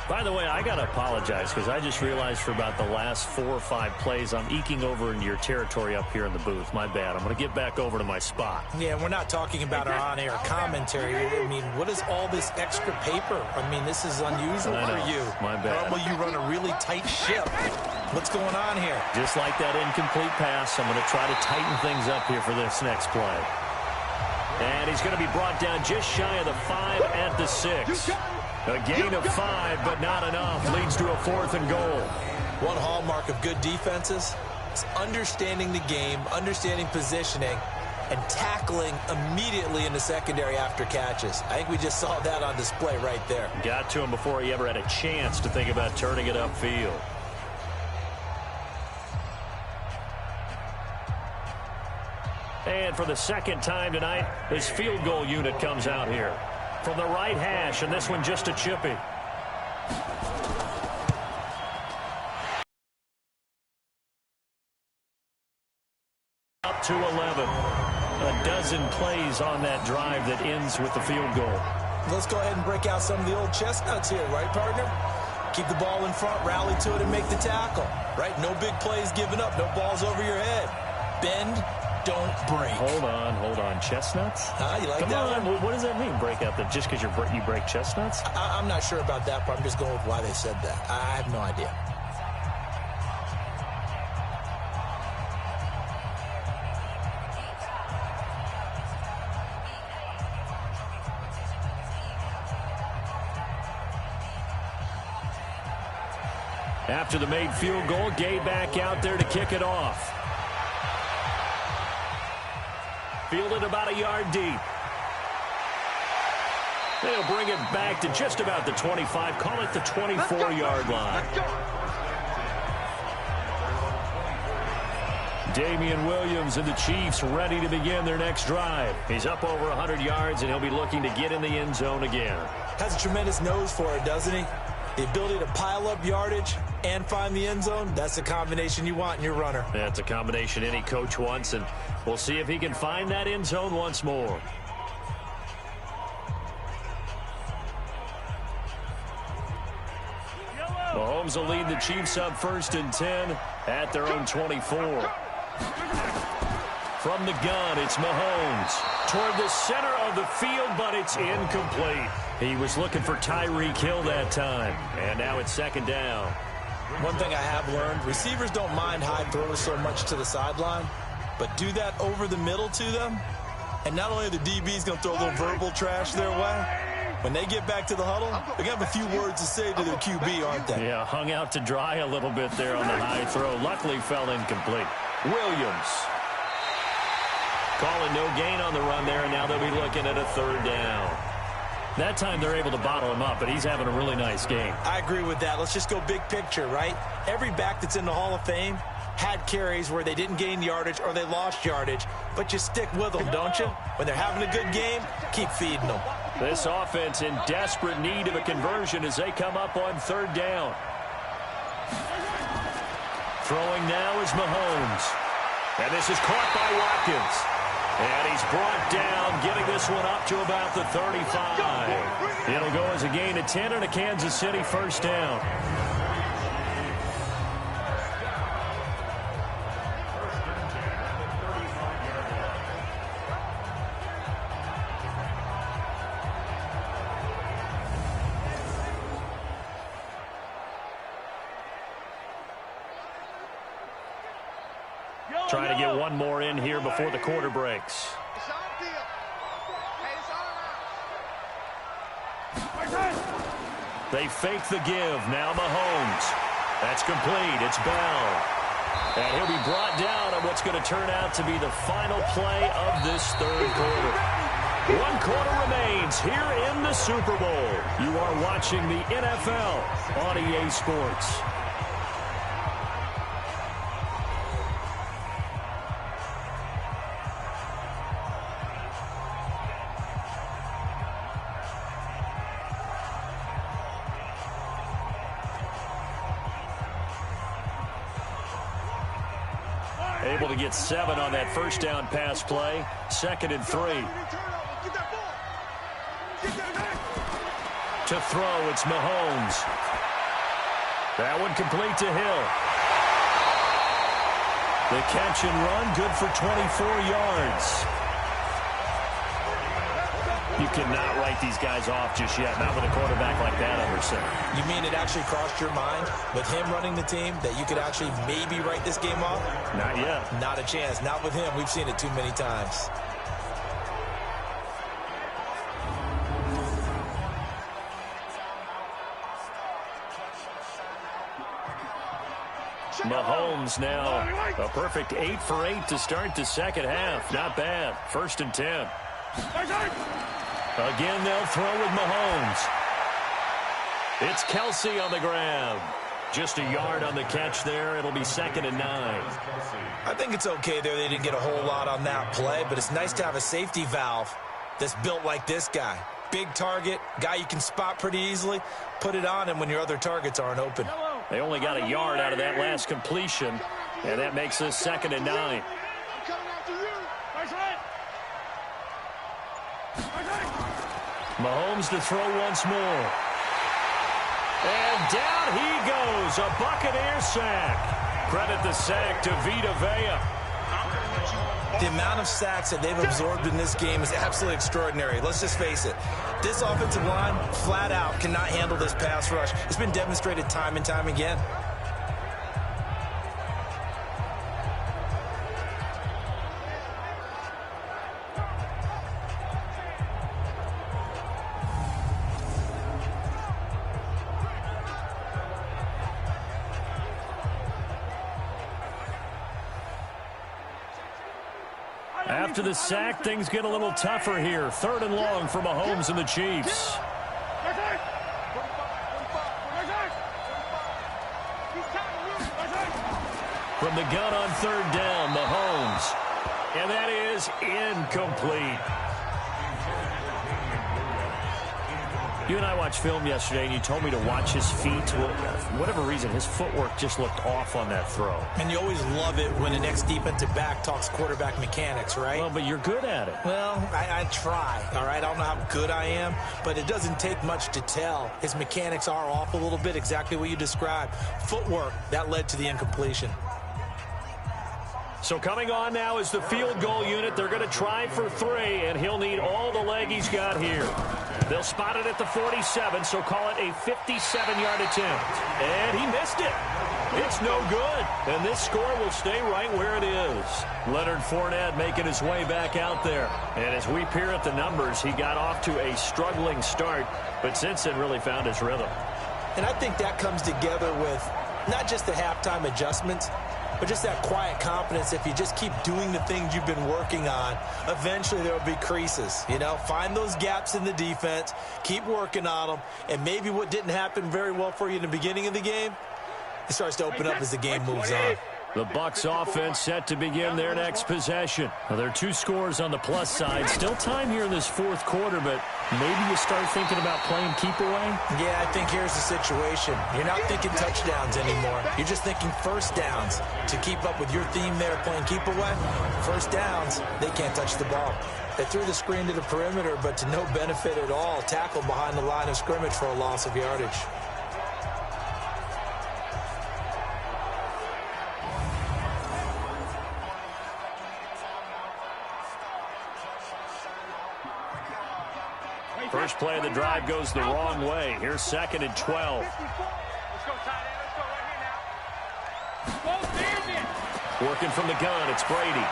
Speaker 1: By the way, I got to apologize because I just realized for about the last 4 or 5 plays, I'm eking over into your territory up here in the booth. My bad. I'm going to get back over to my spot.
Speaker 2: Yeah, we're not talking about our on-air commentary. I mean, what is all this extra paper? I mean, this is unusual for you.
Speaker 1: My bad.
Speaker 2: Normally you run a really tight ship. What's going on here?
Speaker 1: Just like that incomplete pass, I'm going to try to tighten things up here for this next play. And he's going to be brought down just shy of the 5 at the 6. A gain of 5, but not enough. Leads to a 4th and goal.
Speaker 2: One hallmark of good defenses is understanding the game, understanding positioning, and tackling immediately in the secondary after catches. I think we just saw that on display right there.
Speaker 1: Got to him before he ever had a chance to think about turning it upfield. And for the 2nd time tonight, his field goal unit comes out here. from the right hash, and this one just a chippy. Up to 11. A dozen plays on that drive that ends with the field goal.
Speaker 2: Let's go ahead and break out some of the old chestnuts here, right, partner? Keep the ball in front, rally to it, and make the tackle, right? No big plays given up, no balls over your head. Bend, don't break.
Speaker 1: Hold on. Chestnuts?
Speaker 2: You like
Speaker 1: Come
Speaker 2: that
Speaker 1: on.
Speaker 2: one?
Speaker 1: What does that mean, break out? Just because you break chestnuts?
Speaker 2: I'm not sure about that, but I'm just going with why they said that. I have no idea.
Speaker 1: After the made field goal, Gay back out there to kick it off. Fielded about a yard deep. They'll bring it back to just about the 25. Call it the 24-yard line. Damian Williams and the Chiefs ready to begin their next drive. He's up over 100 yards, and he'll be looking to get in the end zone again.
Speaker 2: Has a tremendous nose for it, doesn't he? The ability to pile up yardage and find the end zone, that's the combination you want in your runner.
Speaker 1: That's a combination any coach wants, and we'll see if he can find that end zone once more. Mahomes will lead the Chiefs up 1st and 10 at their own 24. From the gun, it's Mahomes toward the center of the field, but it's incomplete. He was looking for Tyreek Hill that time, and now it's 2nd down.
Speaker 2: One thing I have learned, receivers don't mind high throws so much to the sideline, but do that over the middle to them, and not only are the DBs going to throw a little verbal trash their way, when they get back to the huddle, they're going to have a few words to say to their QB, aren't they?
Speaker 1: Yeah, hung out to dry a little bit there on the high throw. Luckily fell incomplete. Williams calling no gain on the run there, and now they'll be looking at a 3rd down. That time they're able to bottle him up, but he's having a really nice game.
Speaker 2: I agree with that. Let's just go big picture, right? Every back that's in the Hall of Fame had carries where they didn't gain yardage or they lost yardage, but you stick with them, don't you? When they're having a good game, keep feeding them.
Speaker 1: This offense in desperate need of a conversion as they come up on 3rd down. Throwing now is Mahomes. And this is caught by Watkins. And he's brought down, getting this one up to about the 35. It'll go as a gain of 10 and a Kansas City 1st down. Trying to get one more in here before the quarter breaks. They fake the give. Now Mahomes. That's complete. It's Bell. And he'll be brought down on what's going to turn out to be the final play of this 3rd quarter. 1 quarter remains here in the Super Bowl. You are watching the NFL on EA Sports. Able to get 7 on that 1st down pass play. 2nd and 3. To throw, it's Mahomes. That one complete to Hill. The catch and run, good for 24 yards. You cannot write these guys off just yet, not with a quarterback like that under center.
Speaker 2: You mean it actually crossed your mind with him running the team that you could actually maybe write this game off?
Speaker 1: Not yet.
Speaker 2: Not a chance. Not with him. We've seen it too many times.
Speaker 1: Mahomes now a perfect 8 for 8 to start the 2nd half. Not bad. 1st and 10. Again, they'll throw with Mahomes. It's Kelsey on the grab. Just a yard on the catch there. It'll be 2nd and 9.
Speaker 2: I think it's okay there. They didn't get a whole lot on that play, but it's nice to have a safety valve that's built like this guy. big target, guy you can spot pretty easily. Put it on him when your other targets aren't open.
Speaker 1: They only got a yard out of that last completion, and that makes this 2nd and 9. Mahomes to throw once more. And down he goes, a Buccaneer sack. Credit the sack to Vita Vea.
Speaker 2: The amount of sacks that they've absorbed in this game is absolutely extraordinary. Let's just face it. This offensive line, flat out, cannot handle this pass rush. It's been demonstrated time and time again.
Speaker 1: After the sack, things get a little tougher here. 3rd and long for Mahomes and the Chiefs. From the gun on 3rd down, Mahomes. And that is incomplete. You and I watched film yesterday, and you told me to watch his feet. Well, for whatever reason, his footwork just looked off on that throw.
Speaker 2: And you always love it when the next defensive back talks quarterback mechanics, right?
Speaker 1: Well, but you're good at it.
Speaker 2: Well, I try, all right? I don't know how good I am, but it doesn't take much to tell. His mechanics are off a little bit, exactly what you described. Footwork, that led to the incompletion.
Speaker 1: So coming on now is the field goal unit. They're going to try for 3, and he'll need all the leg he's got here. They'll spot it at the 47, so call it a 57-yard attempt. And he missed it. It's no good. And this score will stay right where it is. Leonard Fournette making his way back out there. And as we peer at the numbers, he got off to a struggling start, but since then really found his rhythm.
Speaker 2: And I think that comes together with not just the halftime adjustments, but just that quiet confidence. If you just keep doing the things you've been working on, eventually there will be creases. You know, find those gaps in the defense, keep working on them, and maybe what didn't happen very well for you in the beginning of the game, it starts to open up as the game moves on.
Speaker 1: The Bucs offense set to begin their next possession. Well, there are 2 scores on the plus side. Still time here in this 4th quarter, but maybe you start thinking about playing keep away?
Speaker 2: Yeah, I think here's the situation. You're not thinking touchdowns anymore. You're just thinking first downs. To keep up with your theme there, playing keep away, first downs, they can't touch the ball. They threw the screen to the perimeter, but to no benefit at all. Tackled behind the line of scrimmage for a loss of yardage.
Speaker 1: First play of the drive goes the wrong way. Here's 2nd and 12. Working from the gun, it's Brady.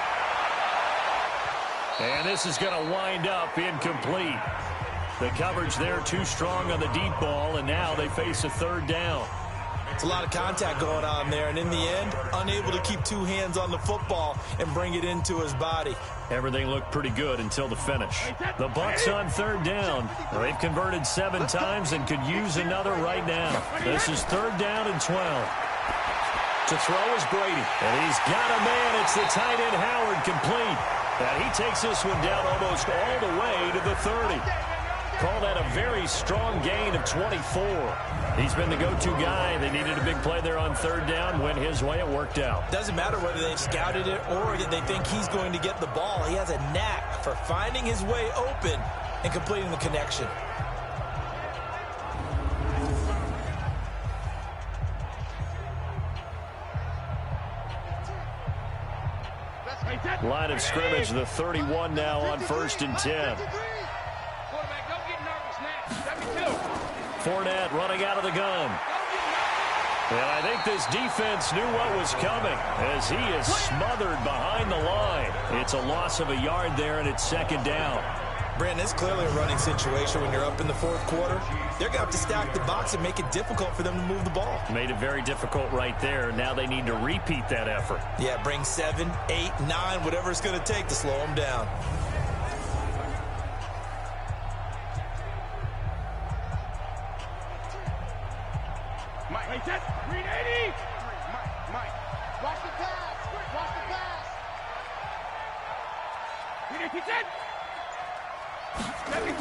Speaker 1: And this is going to wind up incomplete. The coverage there too strong on the deep ball, and now they face a 3rd down.
Speaker 2: It's a lot of contact going on there, and in the end, unable to keep 2 hands on the football and bring it into his body.
Speaker 1: Everything looked pretty good until the finish. The Bucs on 3rd down. They've converted 7 times and could use another right now. This is 3rd down and 12. To throw is Brady. And he's got a man. It's the tight end Howard, complete. And he takes this one down almost all the way to the 30. Call that a very strong gain of 24. He's been the go-to guy. They needed a big play there on 3rd down. Went his way. It worked out.
Speaker 2: Doesn't matter whether they've scouted it or they think he's going to get the ball. He has a knack for finding his way open and completing the connection.
Speaker 1: Line of scrimmage, the 31 now on 1st and 10. Fournette running out of the gun. And I think this defense knew what was coming as he is smothered behind the line. It's a loss of a yard there, and it's 2nd down.
Speaker 2: Brandon, it's clearly a running situation when you're up in the 4th quarter. They're going to have to stack the box and make it difficult for them to move the ball.
Speaker 1: Made it very difficult right there. Now they need to repeat that effort.
Speaker 2: Yeah, bring 7, 8, 9, whatever it's going to take to slow them down.
Speaker 3: Mike, set, 380. Mike, watch the pass. Watch the pass. 380, set. 72.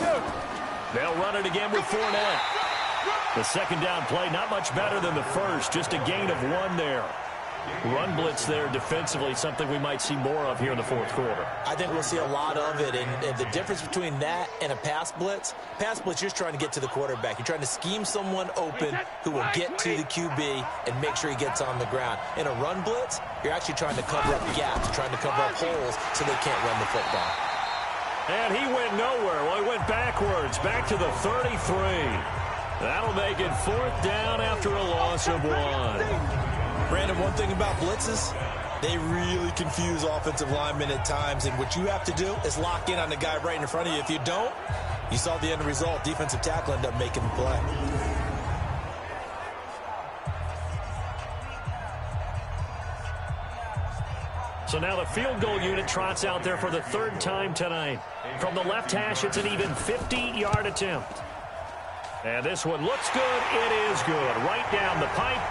Speaker 1: They'll run it again with Fournette. The second down play, not much better than the first, just a gain of 1 there. Run blitz there defensively, something we might see more of here in the fourth quarter.
Speaker 2: I think we'll see a lot of it, and the difference between that and a pass blitz, you're just trying to get to the quarterback. You're trying to scheme someone open who will get to the QB and make sure he gets on the ground. In a run blitz, you're actually trying to cover up gaps, trying to cover up holes so they can't run the football.
Speaker 1: And he went nowhere. Well, he went backwards, back to the 33. That'll make it 4th down after a loss of 1.
Speaker 2: Brandon, one thing about blitzes, they really confuse offensive linemen at times, and what you have to do is lock in on the guy right in front of you. If you don't, you saw the end result. Defensive tackle ended up making the play.
Speaker 1: So now the field goal unit trots out there for the 3rd time tonight. From the left hash, it's an even 50-yard attempt. And this one looks good. It is good. Right down the pipe.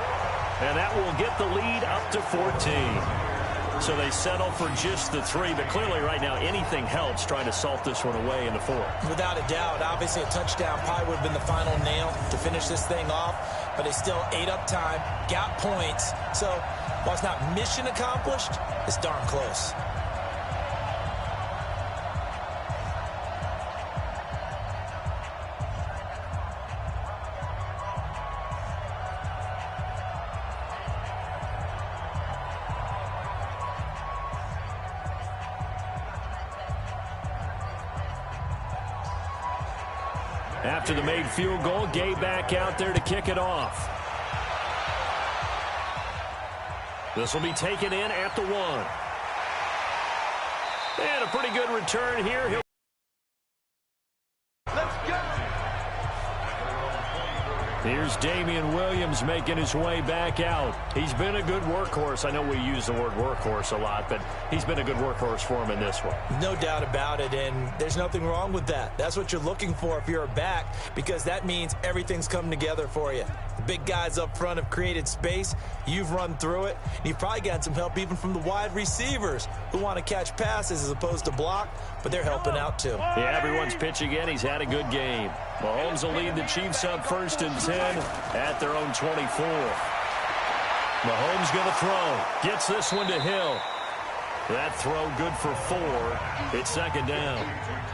Speaker 1: And that will get the lead up to 14. So they settle for just the 3. But clearly right now anything helps trying to salt this one away in the 4th.
Speaker 2: Without a doubt. Obviously a touchdown probably would have been the final nail to finish this thing off. But they still ate up time, got points. So while it's not mission accomplished, it's darn close.
Speaker 1: After the made field goal, Gay back out there to kick it off. This will be taken in at the 1. And a pretty good return here. Here's Damian Williams making his way back out. He's been a good workhorse. I know we use the word workhorse a lot, but he's been a good workhorse for him in this one.
Speaker 2: No doubt about it, and there's nothing wrong with that. That's what you're looking for if you're a back, because that means everything's coming together for you. The big guys up front have created space. You've run through it. And you've probably gotten some help even from the wide receivers who want to catch passes as opposed to block, but they're helping out too.
Speaker 1: Yeah, everyone's pitching in. He's had a good game. Mahomes will lead the Chiefs up 1st and 10 at their own 24. Mahomes going to throw. Gets this one to Hill. That throw good for 4. It's 2nd down.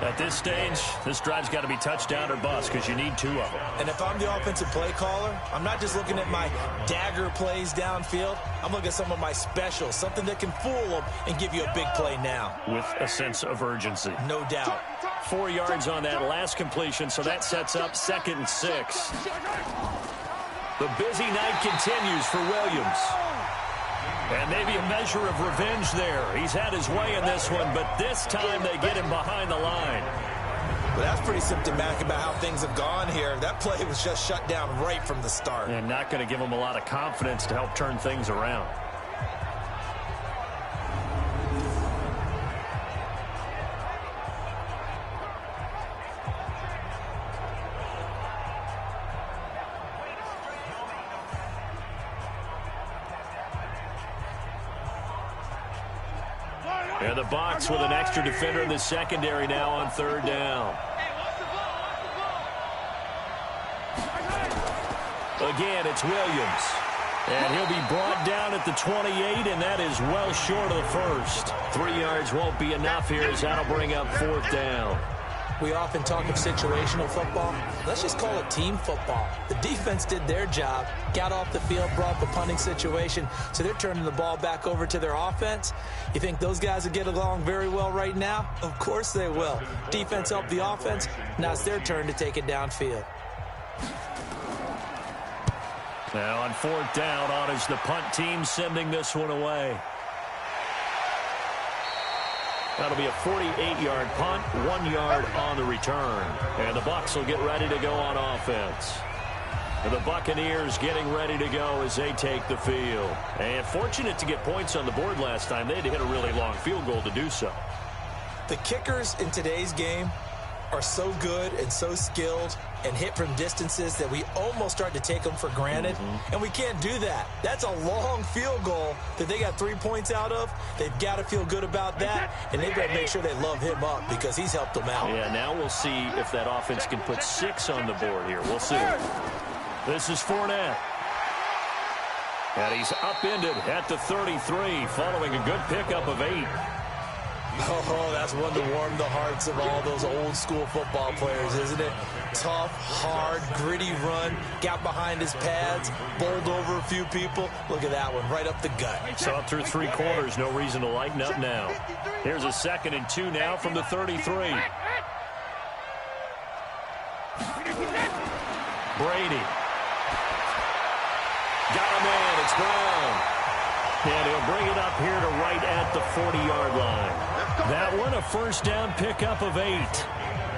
Speaker 1: At this stage, this drive's got to be touchdown or bust because you need 2 of them.
Speaker 2: And if I'm the offensive play caller, I'm not just looking at my dagger plays downfield. I'm looking at some of my specials, something that can fool them and give you a big play now.
Speaker 1: With a sense of urgency.
Speaker 2: No doubt.
Speaker 1: 4 yards on that last completion, so that sets up 2nd and 6. The busy night continues for Williams. And maybe a measure of revenge there. He's had his way in this one, but this time they get him behind the line.
Speaker 2: Well, that's pretty symptomatic about how things have gone here. That play was just shut down right from the start.
Speaker 1: And not going to give him a lot of confidence to help turn things around. And the Bucs with an extra defender in the secondary now on 3rd down. Again, it's Williams. And he'll be brought down at the 28, and that is well short of the first. 3 yards won't be enough here as that'll bring up 4th down.
Speaker 2: We often talk of situational football. Let's just call it team football. The defense did their job, got off the field, brought up a punting situation, so they're turning the ball back over to their offense. You think those guys will get along very well right now? Of course they will. Defense helped the offense. Now it's their turn to take it downfield.
Speaker 1: Now on 4th down, on is the punt team sending this one away. That'll be a 48-yard punt, 1 yard on the return. And the Bucs will get ready to go on offense. And the Buccaneers getting ready to go as they take the field. And fortunate to get points on the board last time. They had to hit a really long field goal to do so.
Speaker 2: The kickers in today's game are so good and so skilled and hit from distances that we almost start to take them for granted, and we can't do that. That's a long field goal that they got 3 points out of. They've got to feel good about that, and they've got to make sure they love him up because he's helped them out.
Speaker 1: Yeah, now we'll see if that offense can put 6 on the board here. We'll see. This is Fournette. And he's upended at the 33 following a good pickup of 8.
Speaker 2: Oh, that's one to warm the hearts of all those old-school football players, isn't it? Tough, hard, gritty run, got behind his pads, bowled over a few people. Look at that one, right up the gut.
Speaker 1: So up through 3 quarters, no reason to lighten up now. Here's a 2nd and 2 now from the 33. Brady. Got a man, it's Brown. And he'll bring it up here to right at the 40-yard line. That one, a first down pickup of 8.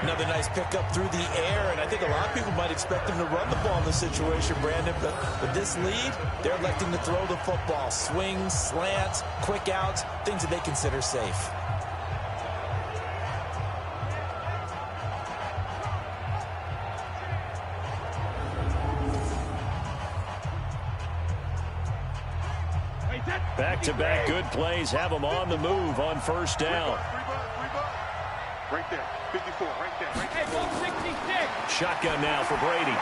Speaker 2: Another nice pickup through the air, and I think a lot of people might expect them to run the ball in this situation, Brandon, but with this lead, they're electing to throw the football. Swings, slants, quick outs, things that they consider safe.
Speaker 1: Back-to-back good plays have them on the move on first down.
Speaker 3: Right there, 54, right there. Hey, ball 66.
Speaker 1: Shotgun now for Brady.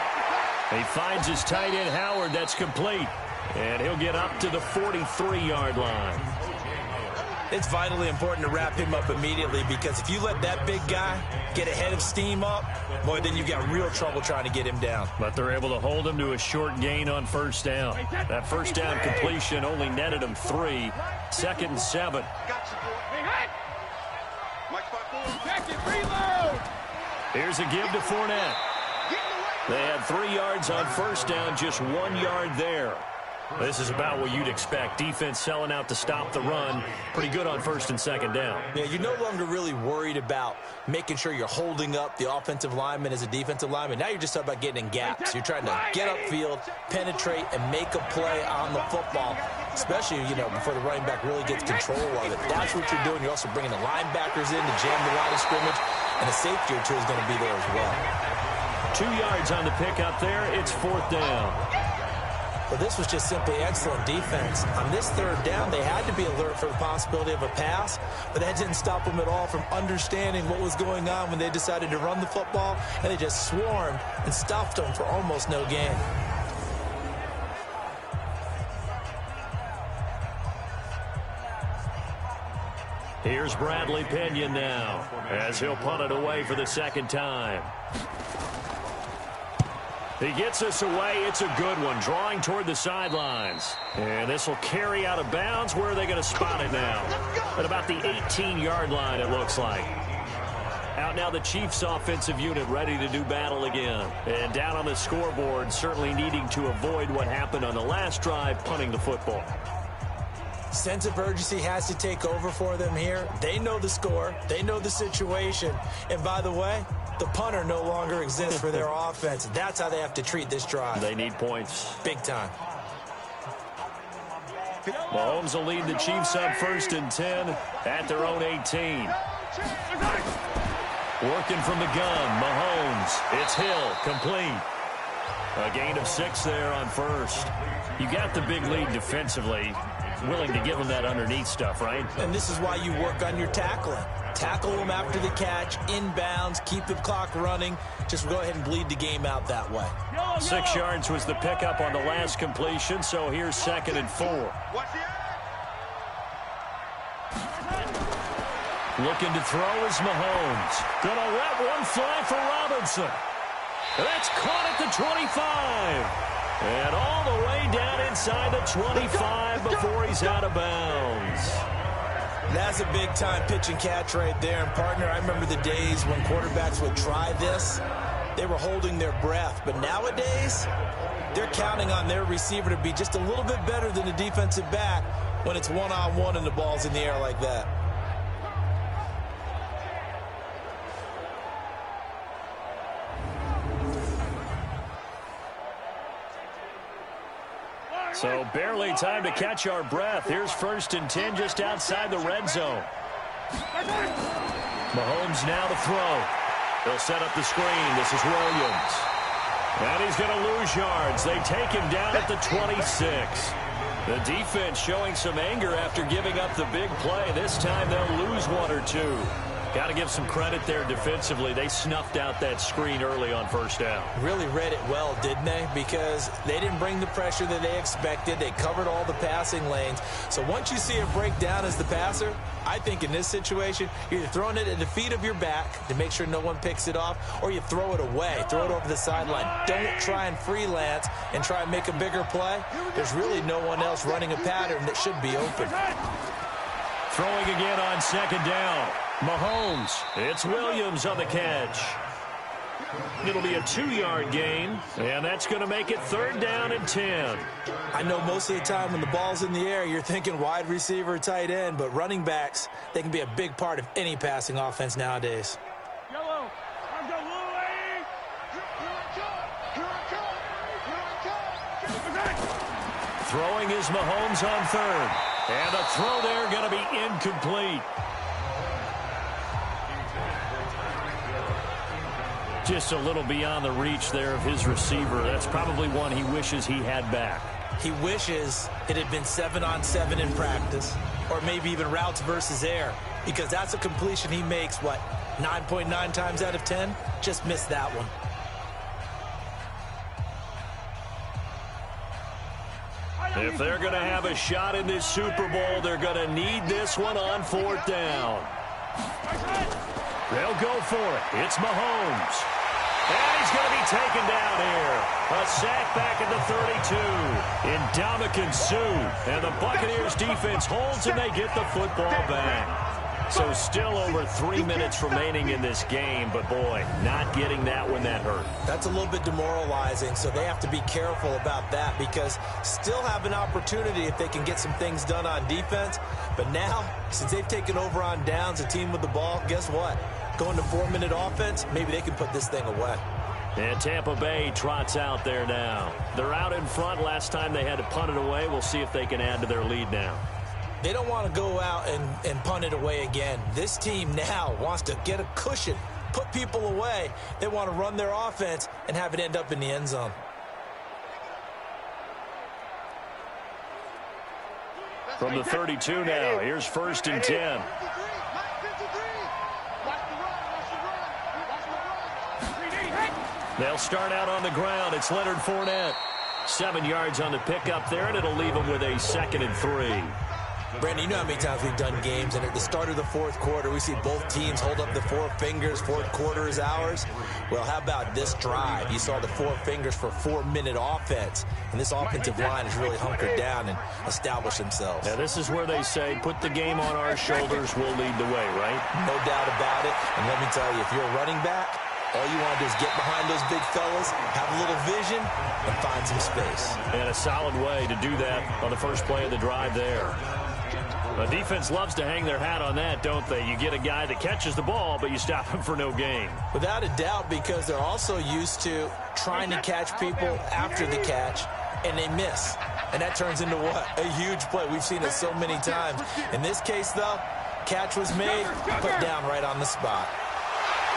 Speaker 1: He finds his tight end, Howard. That's complete. And he'll get up to the 43-yard line.
Speaker 2: It's vitally important to wrap him up immediately because if you let that big guy get ahead of steam up, boy, then you've got real trouble trying to get him down.
Speaker 1: But they're able to hold him to a short gain on first down. That first down completion only netted him 3. 2nd and 7. Here's a give to Fournette. They had 3 yards on first down, just 1 yard there. This is about what you'd expect. Defense selling out to stop the run. Pretty good on 1st and 2nd down.
Speaker 2: Yeah, you're no longer really worried about making sure you're holding up the offensive lineman as a defensive lineman. Now you're just talking about getting in gaps. You're trying to get upfield, penetrate, and make a play on the football, especially, before the running back really gets control of it. That's what you're doing. You're also bringing the linebackers in to jam the line of scrimmage, and a safety or two is going to be there as well.
Speaker 1: 2 yards on the pickup there. It's 4th down.
Speaker 2: But this was just simply excellent defense. On this 3rd down, they had to be alert for the possibility of a pass, but that didn't stop them at all from understanding what was going on when they decided to run the football, and they just swarmed and stuffed them for almost no gain.
Speaker 1: Here's Bradley Pinion now as he'll punt it away for the 2nd time. He gets us away. It's a good one, drawing toward the sidelines. And this will carry out of bounds. Where are they going to spot it now? At about the 18-yard line, it looks like. Out now the Chiefs' offensive unit ready to do battle again. And down on the scoreboard, certainly needing to avoid what happened on the last drive, punting the football.
Speaker 2: Sense of urgency has to take over for them here. They know the score. They know the situation. And by the way, the punter no longer exists for their offense. That's how they have to treat this drive.
Speaker 1: They need points.
Speaker 2: Big time.
Speaker 1: Mahomes will lead the Chiefs on 1st and 10 at their own 18. Working from the gun, Mahomes. It's Hill, complete. A gain of 6 there on 1st. You got the big lead defensively. Willing to give them that underneath stuff, right?
Speaker 2: And this is why you work on your tackling. Tackle them after the catch, inbounds, keep the clock running. Just go ahead and bleed the game out that way.
Speaker 1: 6 yards was the pickup on the last completion, so here's 2nd and 4. Looking to throw is Mahomes. Gonna let one fly for Robinson. That's caught at the 25. And all the way down inside the 25 before he's out of bounds.
Speaker 2: That's a big-time pitch and catch right there. And, partner, I remember the days when quarterbacks would try this. They were holding their breath. But nowadays, they're counting on their receiver to be just a little bit better than the defensive back when it's one-on-one and the ball's in the air like that.
Speaker 1: So barely time to catch our breath. Here's 1st and 10 just outside the red zone. Mahomes now to throw. They'll set up the screen. This is Williams. And he's going to lose yards. They take him down at the 26. The defense showing some anger after giving up the big play. This time they'll lose one or two. Got to give some credit there defensively. They snuffed out that screen early on first down.
Speaker 2: Really read it well, didn't they? Because they didn't bring the pressure that they expected. They covered all the passing lanes. So once you see it break down as the passer, I think in this situation, you're either throwing it at the feet of your back to make sure no one picks it off, or you throw it away, throw it over the sideline. Don't try and freelance and try and make a bigger play. There's really no one else running a pattern that should be open.
Speaker 1: Throwing again on second down. Mahomes. It's Williams on the catch. It'll be a 2-yard gain, and that's going to make it 3rd down and 10.
Speaker 2: I know most of the time when the ball's in the air, you're thinking wide receiver, tight end, but running backs, they can be a big part of any passing offense nowadays.
Speaker 3: Yellow. I'm the Louis.
Speaker 1: Throwing is Mahomes on 3rd. And the throw there going to be incomplete. Just a little beyond the reach there of his receiver. That's probably one he wishes he had back.
Speaker 2: He wishes it had been 7-on-7 in practice, or maybe even routes versus air, because that's a completion he makes, 9.9 times out of 10? Just missed that one.
Speaker 1: If they're going to have a shot in this Super Bowl, they're going to need this one on 4th down. They'll go for it. It's Mahomes. And he's going to be taken down here. A sack back at the 32. Ndamukong Suh. And the Buccaneers defense holds and they get the football back. So still over 3 minutes remaining in this game, but boy, not getting that when that hurt.
Speaker 2: That's a little bit demoralizing, so they have to be careful about that because still have an opportunity if they can get some things done on defense. But now, since they've taken over on downs, a team with the ball, guess what? Going to 4-minute offense, maybe they can put this thing away.
Speaker 1: And Tampa Bay trots out there now. They're out in front. Last time they had to punt it away. We'll see if they can add to their lead now.
Speaker 2: They don't want to go out and punt it away again. This team now wants to get a cushion, put people away. They want to run their offense and have it end up in the end zone.
Speaker 1: From the 32 now, here's 1st and 10. They'll start out on the ground. It's Leonard Fournette. 7 yards on the pickup there, and it'll leave them with a 2nd and 3.
Speaker 2: Brandon, you know how many times we've done games, and at the start of the 4th quarter, we see both teams hold up the 4 fingers, 4th quarter is ours. Well, how about this drive? You saw the 4 fingers for 4-minute offense, and this offensive line has really hunkered down and established themselves.
Speaker 1: Now, this is where they say, put the game on our shoulders, we'll lead the way, right?
Speaker 2: No doubt about it, and let me tell you, if you're a running back, all you want to do is get behind those big fellas, have a little vision, and find some space.
Speaker 1: And a solid way to do that on the first play of the drive there. The defense loves to hang their hat on that, don't they? You get a guy that catches the ball, but you stop him for no gain.
Speaker 2: Without a doubt, because they're also used to trying to catch people after the catch, and they miss. And that turns into what? A huge play. We've seen it so many times. In this case, though, catch was made, put down right on the spot.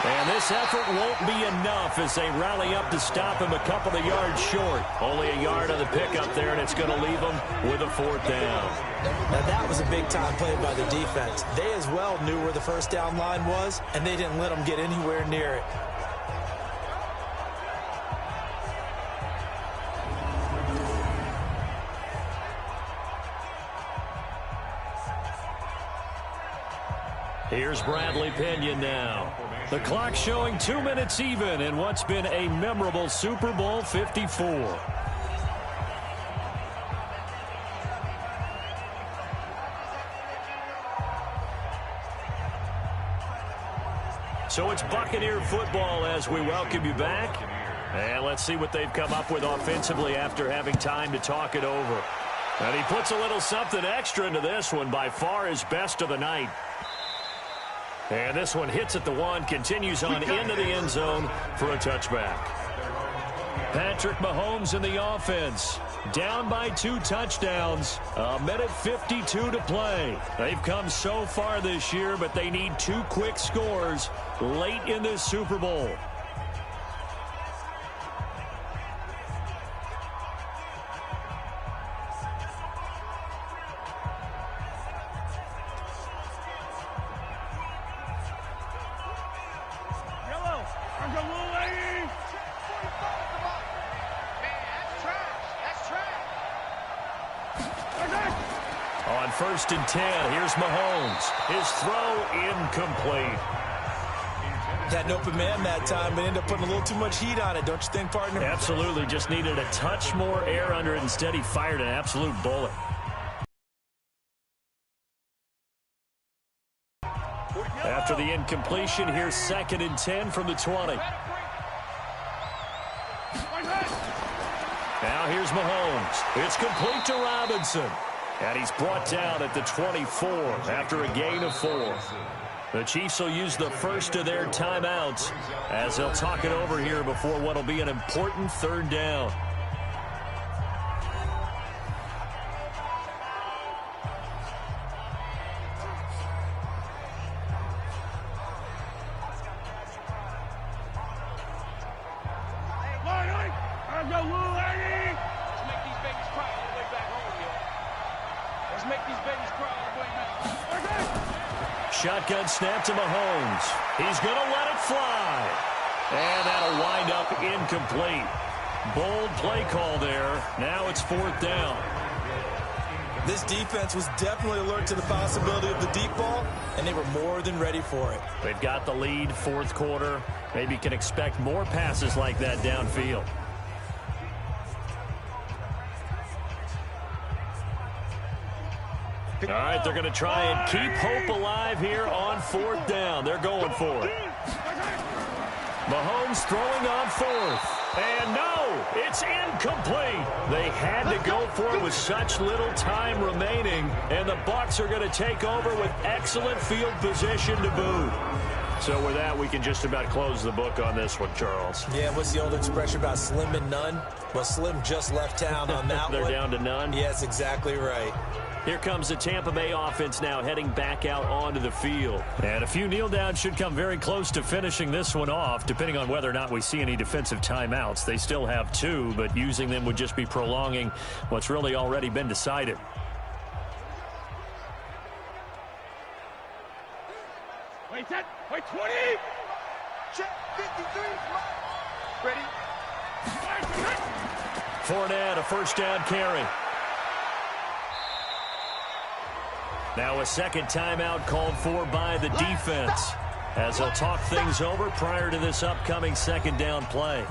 Speaker 1: And this effort won't be enough as they rally up to stop him a couple of yards short. Only a yard on the pickup there, and it's going to leave them with a 4th down.
Speaker 2: Now, that was a big-time play by the defense. They as well knew where the first down line was, and they didn't let them get anywhere near it.
Speaker 1: Here's Bradley Pinion now. The clock showing 2 minutes even in what's been a memorable Super Bowl 54. So it's Buccaneer football as we welcome you back. And let's see what they've come up with offensively after having time to talk it over. And he puts a little something extra into this one, by far his best of the night. And this one hits at the 1, continues on into the end zone for a touchback. Patrick Mahomes in the offense. Down by 2 touchdowns. 1:52 to play. They've come so far this year, but they need 2 quick scores late in this Super Bowl.
Speaker 3: On
Speaker 1: 1st and 10, here's Mahomes. His throw incomplete.
Speaker 2: Had an open man that time, but ended up putting a little too much heat on it, don't you think, partner?
Speaker 1: Absolutely. Just needed a touch more air under it. Instead, he fired an absolute bullet. After the incompletion, here's 2nd and 10 from the 20. Now here's Mahomes. It's complete to Robinson. And he's brought down at the 24 after a gain of 4. The Chiefs will use the first of their timeouts as they'll talk it over here before what will be an important 3rd down. Shotgun snap to Mahomes. He's going to let it fly. And that'll wind up incomplete. Bold play call there. Now it's 4th down.
Speaker 2: This defense was definitely alert to the possibility of the deep ball, and they were more than ready for it.
Speaker 1: They've got the lead, 4th quarter. Maybe can expect more passes like that downfield. All right, they're going to try and keep hope alive here on 4th down. They're going for it. Mahomes throwing on 4th. And no, it's incomplete. They had to go for it with such little time remaining. And the Bucs are going to take over with excellent field position to boot. So with that, we can just about close the book on this one, Charles.
Speaker 2: Yeah, what's the old expression about slim and none? Well, Slim just left town on that
Speaker 1: They're
Speaker 2: one.
Speaker 1: down to none?
Speaker 2: Yes, exactly right.
Speaker 1: Here comes the Tampa Bay offense now heading back out onto the field. And a few kneel downs should come very close to finishing this one off, depending on whether or not we see any defensive timeouts. They still have 2, but using them would just be prolonging what's really already been decided.
Speaker 3: Wait, set. Wait, 20. Check, 53. Ready.
Speaker 1: Fournette, a 1st down carry. Now a 2nd timeout called for by the defense as they'll talk things over prior to this upcoming 2nd down play.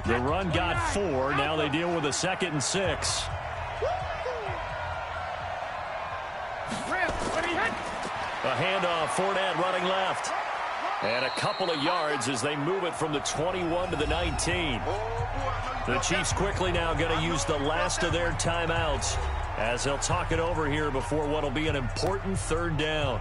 Speaker 1: The run got 4. Now they deal with a 2nd and 6. A handoff, Fournette running left. And a couple of yards as they move it from the 21 to the 19. The Chiefs quickly now going to use the last of their timeouts as they'll talk it over here before what will be an important 3rd down.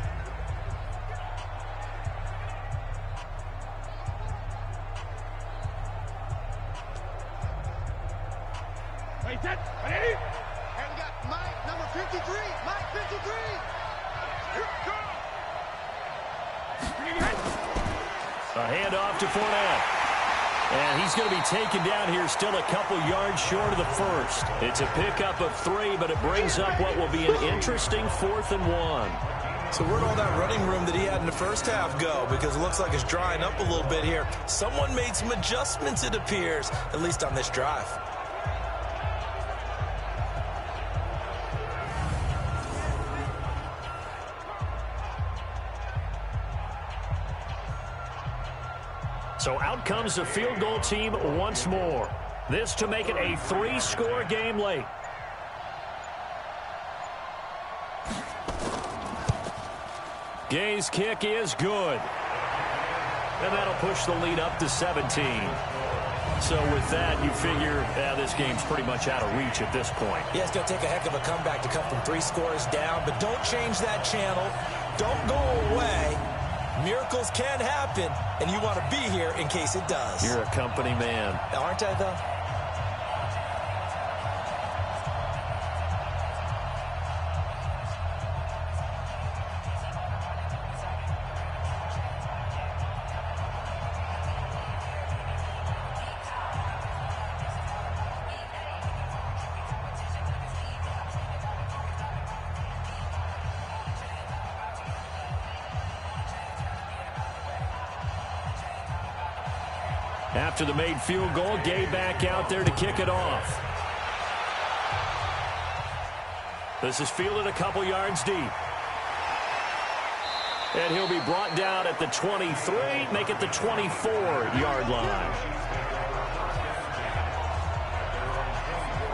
Speaker 3: Wait, set. Ready. And we got Mike, number 53. Mike, 53.
Speaker 1: A handoff to Fournette. And he's going to be taken down here still a couple yards short of the 1st. It's a pickup of 3, but it brings up what will be an interesting 4th and 1.
Speaker 2: So where'd all that running room that he had in the first half go? Because it looks like it's drying up a little bit here. Someone made some adjustments, it appears, at least on this drive.
Speaker 1: So out comes the field goal team once more. This to make it a 3-score game late. Gay's kick is good. And that'll push the lead up to 17. So with that, you figure this game's pretty much out of reach at this point.
Speaker 2: Yeah, it's going to take a heck of a comeback to come from 3 scores down, but don't change that channel. Don't go away. Miracles can happen, and you want to be here in case it does.
Speaker 1: You're a company man.
Speaker 2: Aren't I, though?
Speaker 1: After the made field goal, Gay back out there to kick it off. This is fielded a couple yards deep. And he'll be brought down at the 23, make it the 24-yard line.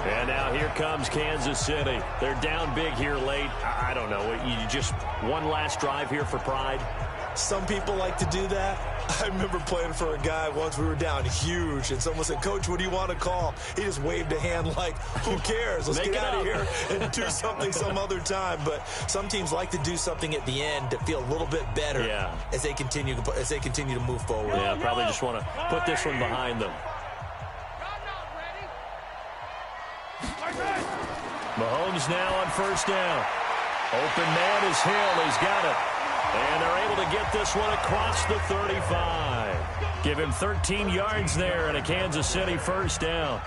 Speaker 1: And now here comes Kansas City. They're down big here late. I don't know. You just one last drive here for pride?
Speaker 2: Some people like to do that. I remember playing for a guy once. We were down huge, and someone said, "Coach, what do you want to call?" He just waved a hand like, who cares? Let's get out of here and do something some other time. But some teams like to do something at the end to feel a little bit better as they continue to move forward.
Speaker 1: Yeah, probably just want to put this one behind them. Mahomes now on first down. Open man is Hill. He's got it. And they're able to get this one across the 35. Give him 13 yards there and a Kansas City first down.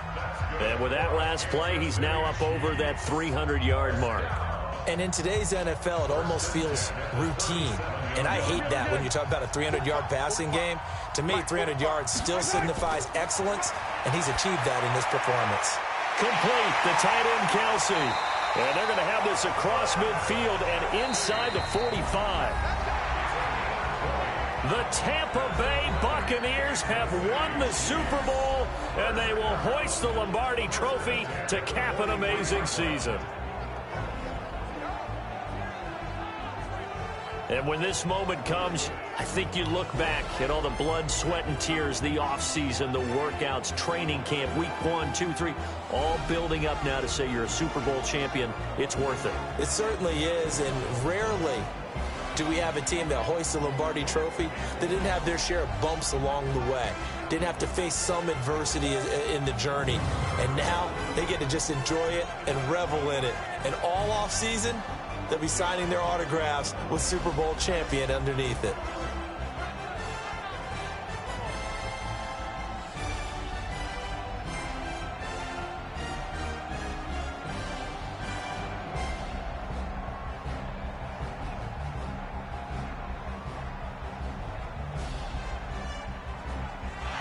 Speaker 1: And with that last play, he's now up over that 300-yard mark.
Speaker 2: And in today's NFL, it almost feels routine. And I hate that when you talk about a 300-yard passing game. To me, 300 yards still signifies excellence, and he's achieved that in this performance.
Speaker 1: Complete, the tight end Kelsey. And they're going to have this across midfield and inside the 45. The Tampa Bay Buccaneers have won the Super Bowl, and they will hoist the Lombardi Trophy to cap an amazing season. And when this moment comes, I think you look back at all the blood, sweat, and tears, the offseason, the workouts, training camp, week 1, 2, 3, all building up now to say you're a Super Bowl champion. It's worth it.
Speaker 2: It certainly is, and rarely do we have a team that hoists the Lombardi Trophy that didn't have their share of bumps along the way, didn't have to face some adversity in the journey, and now they get to just enjoy it and revel in it. And all offseason, they'll be signing their autographs with Super Bowl champion underneath it.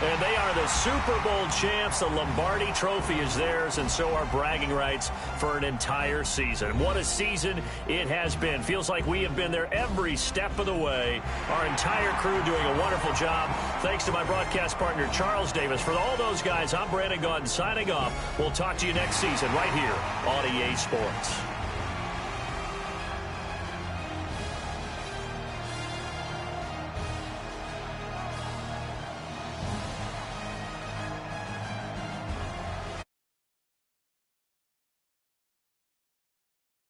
Speaker 1: And they are the Super Bowl champs. The Lombardi Trophy is theirs, and so are bragging rights for an entire season. What a season it has been. Feels like we have been there every step of the way. Our entire crew doing a wonderful job. Thanks to my broadcast partner, Charles Davis. For all those guys, I'm Brandon Gaudin signing off. We'll talk to you next season right here on EA Sports.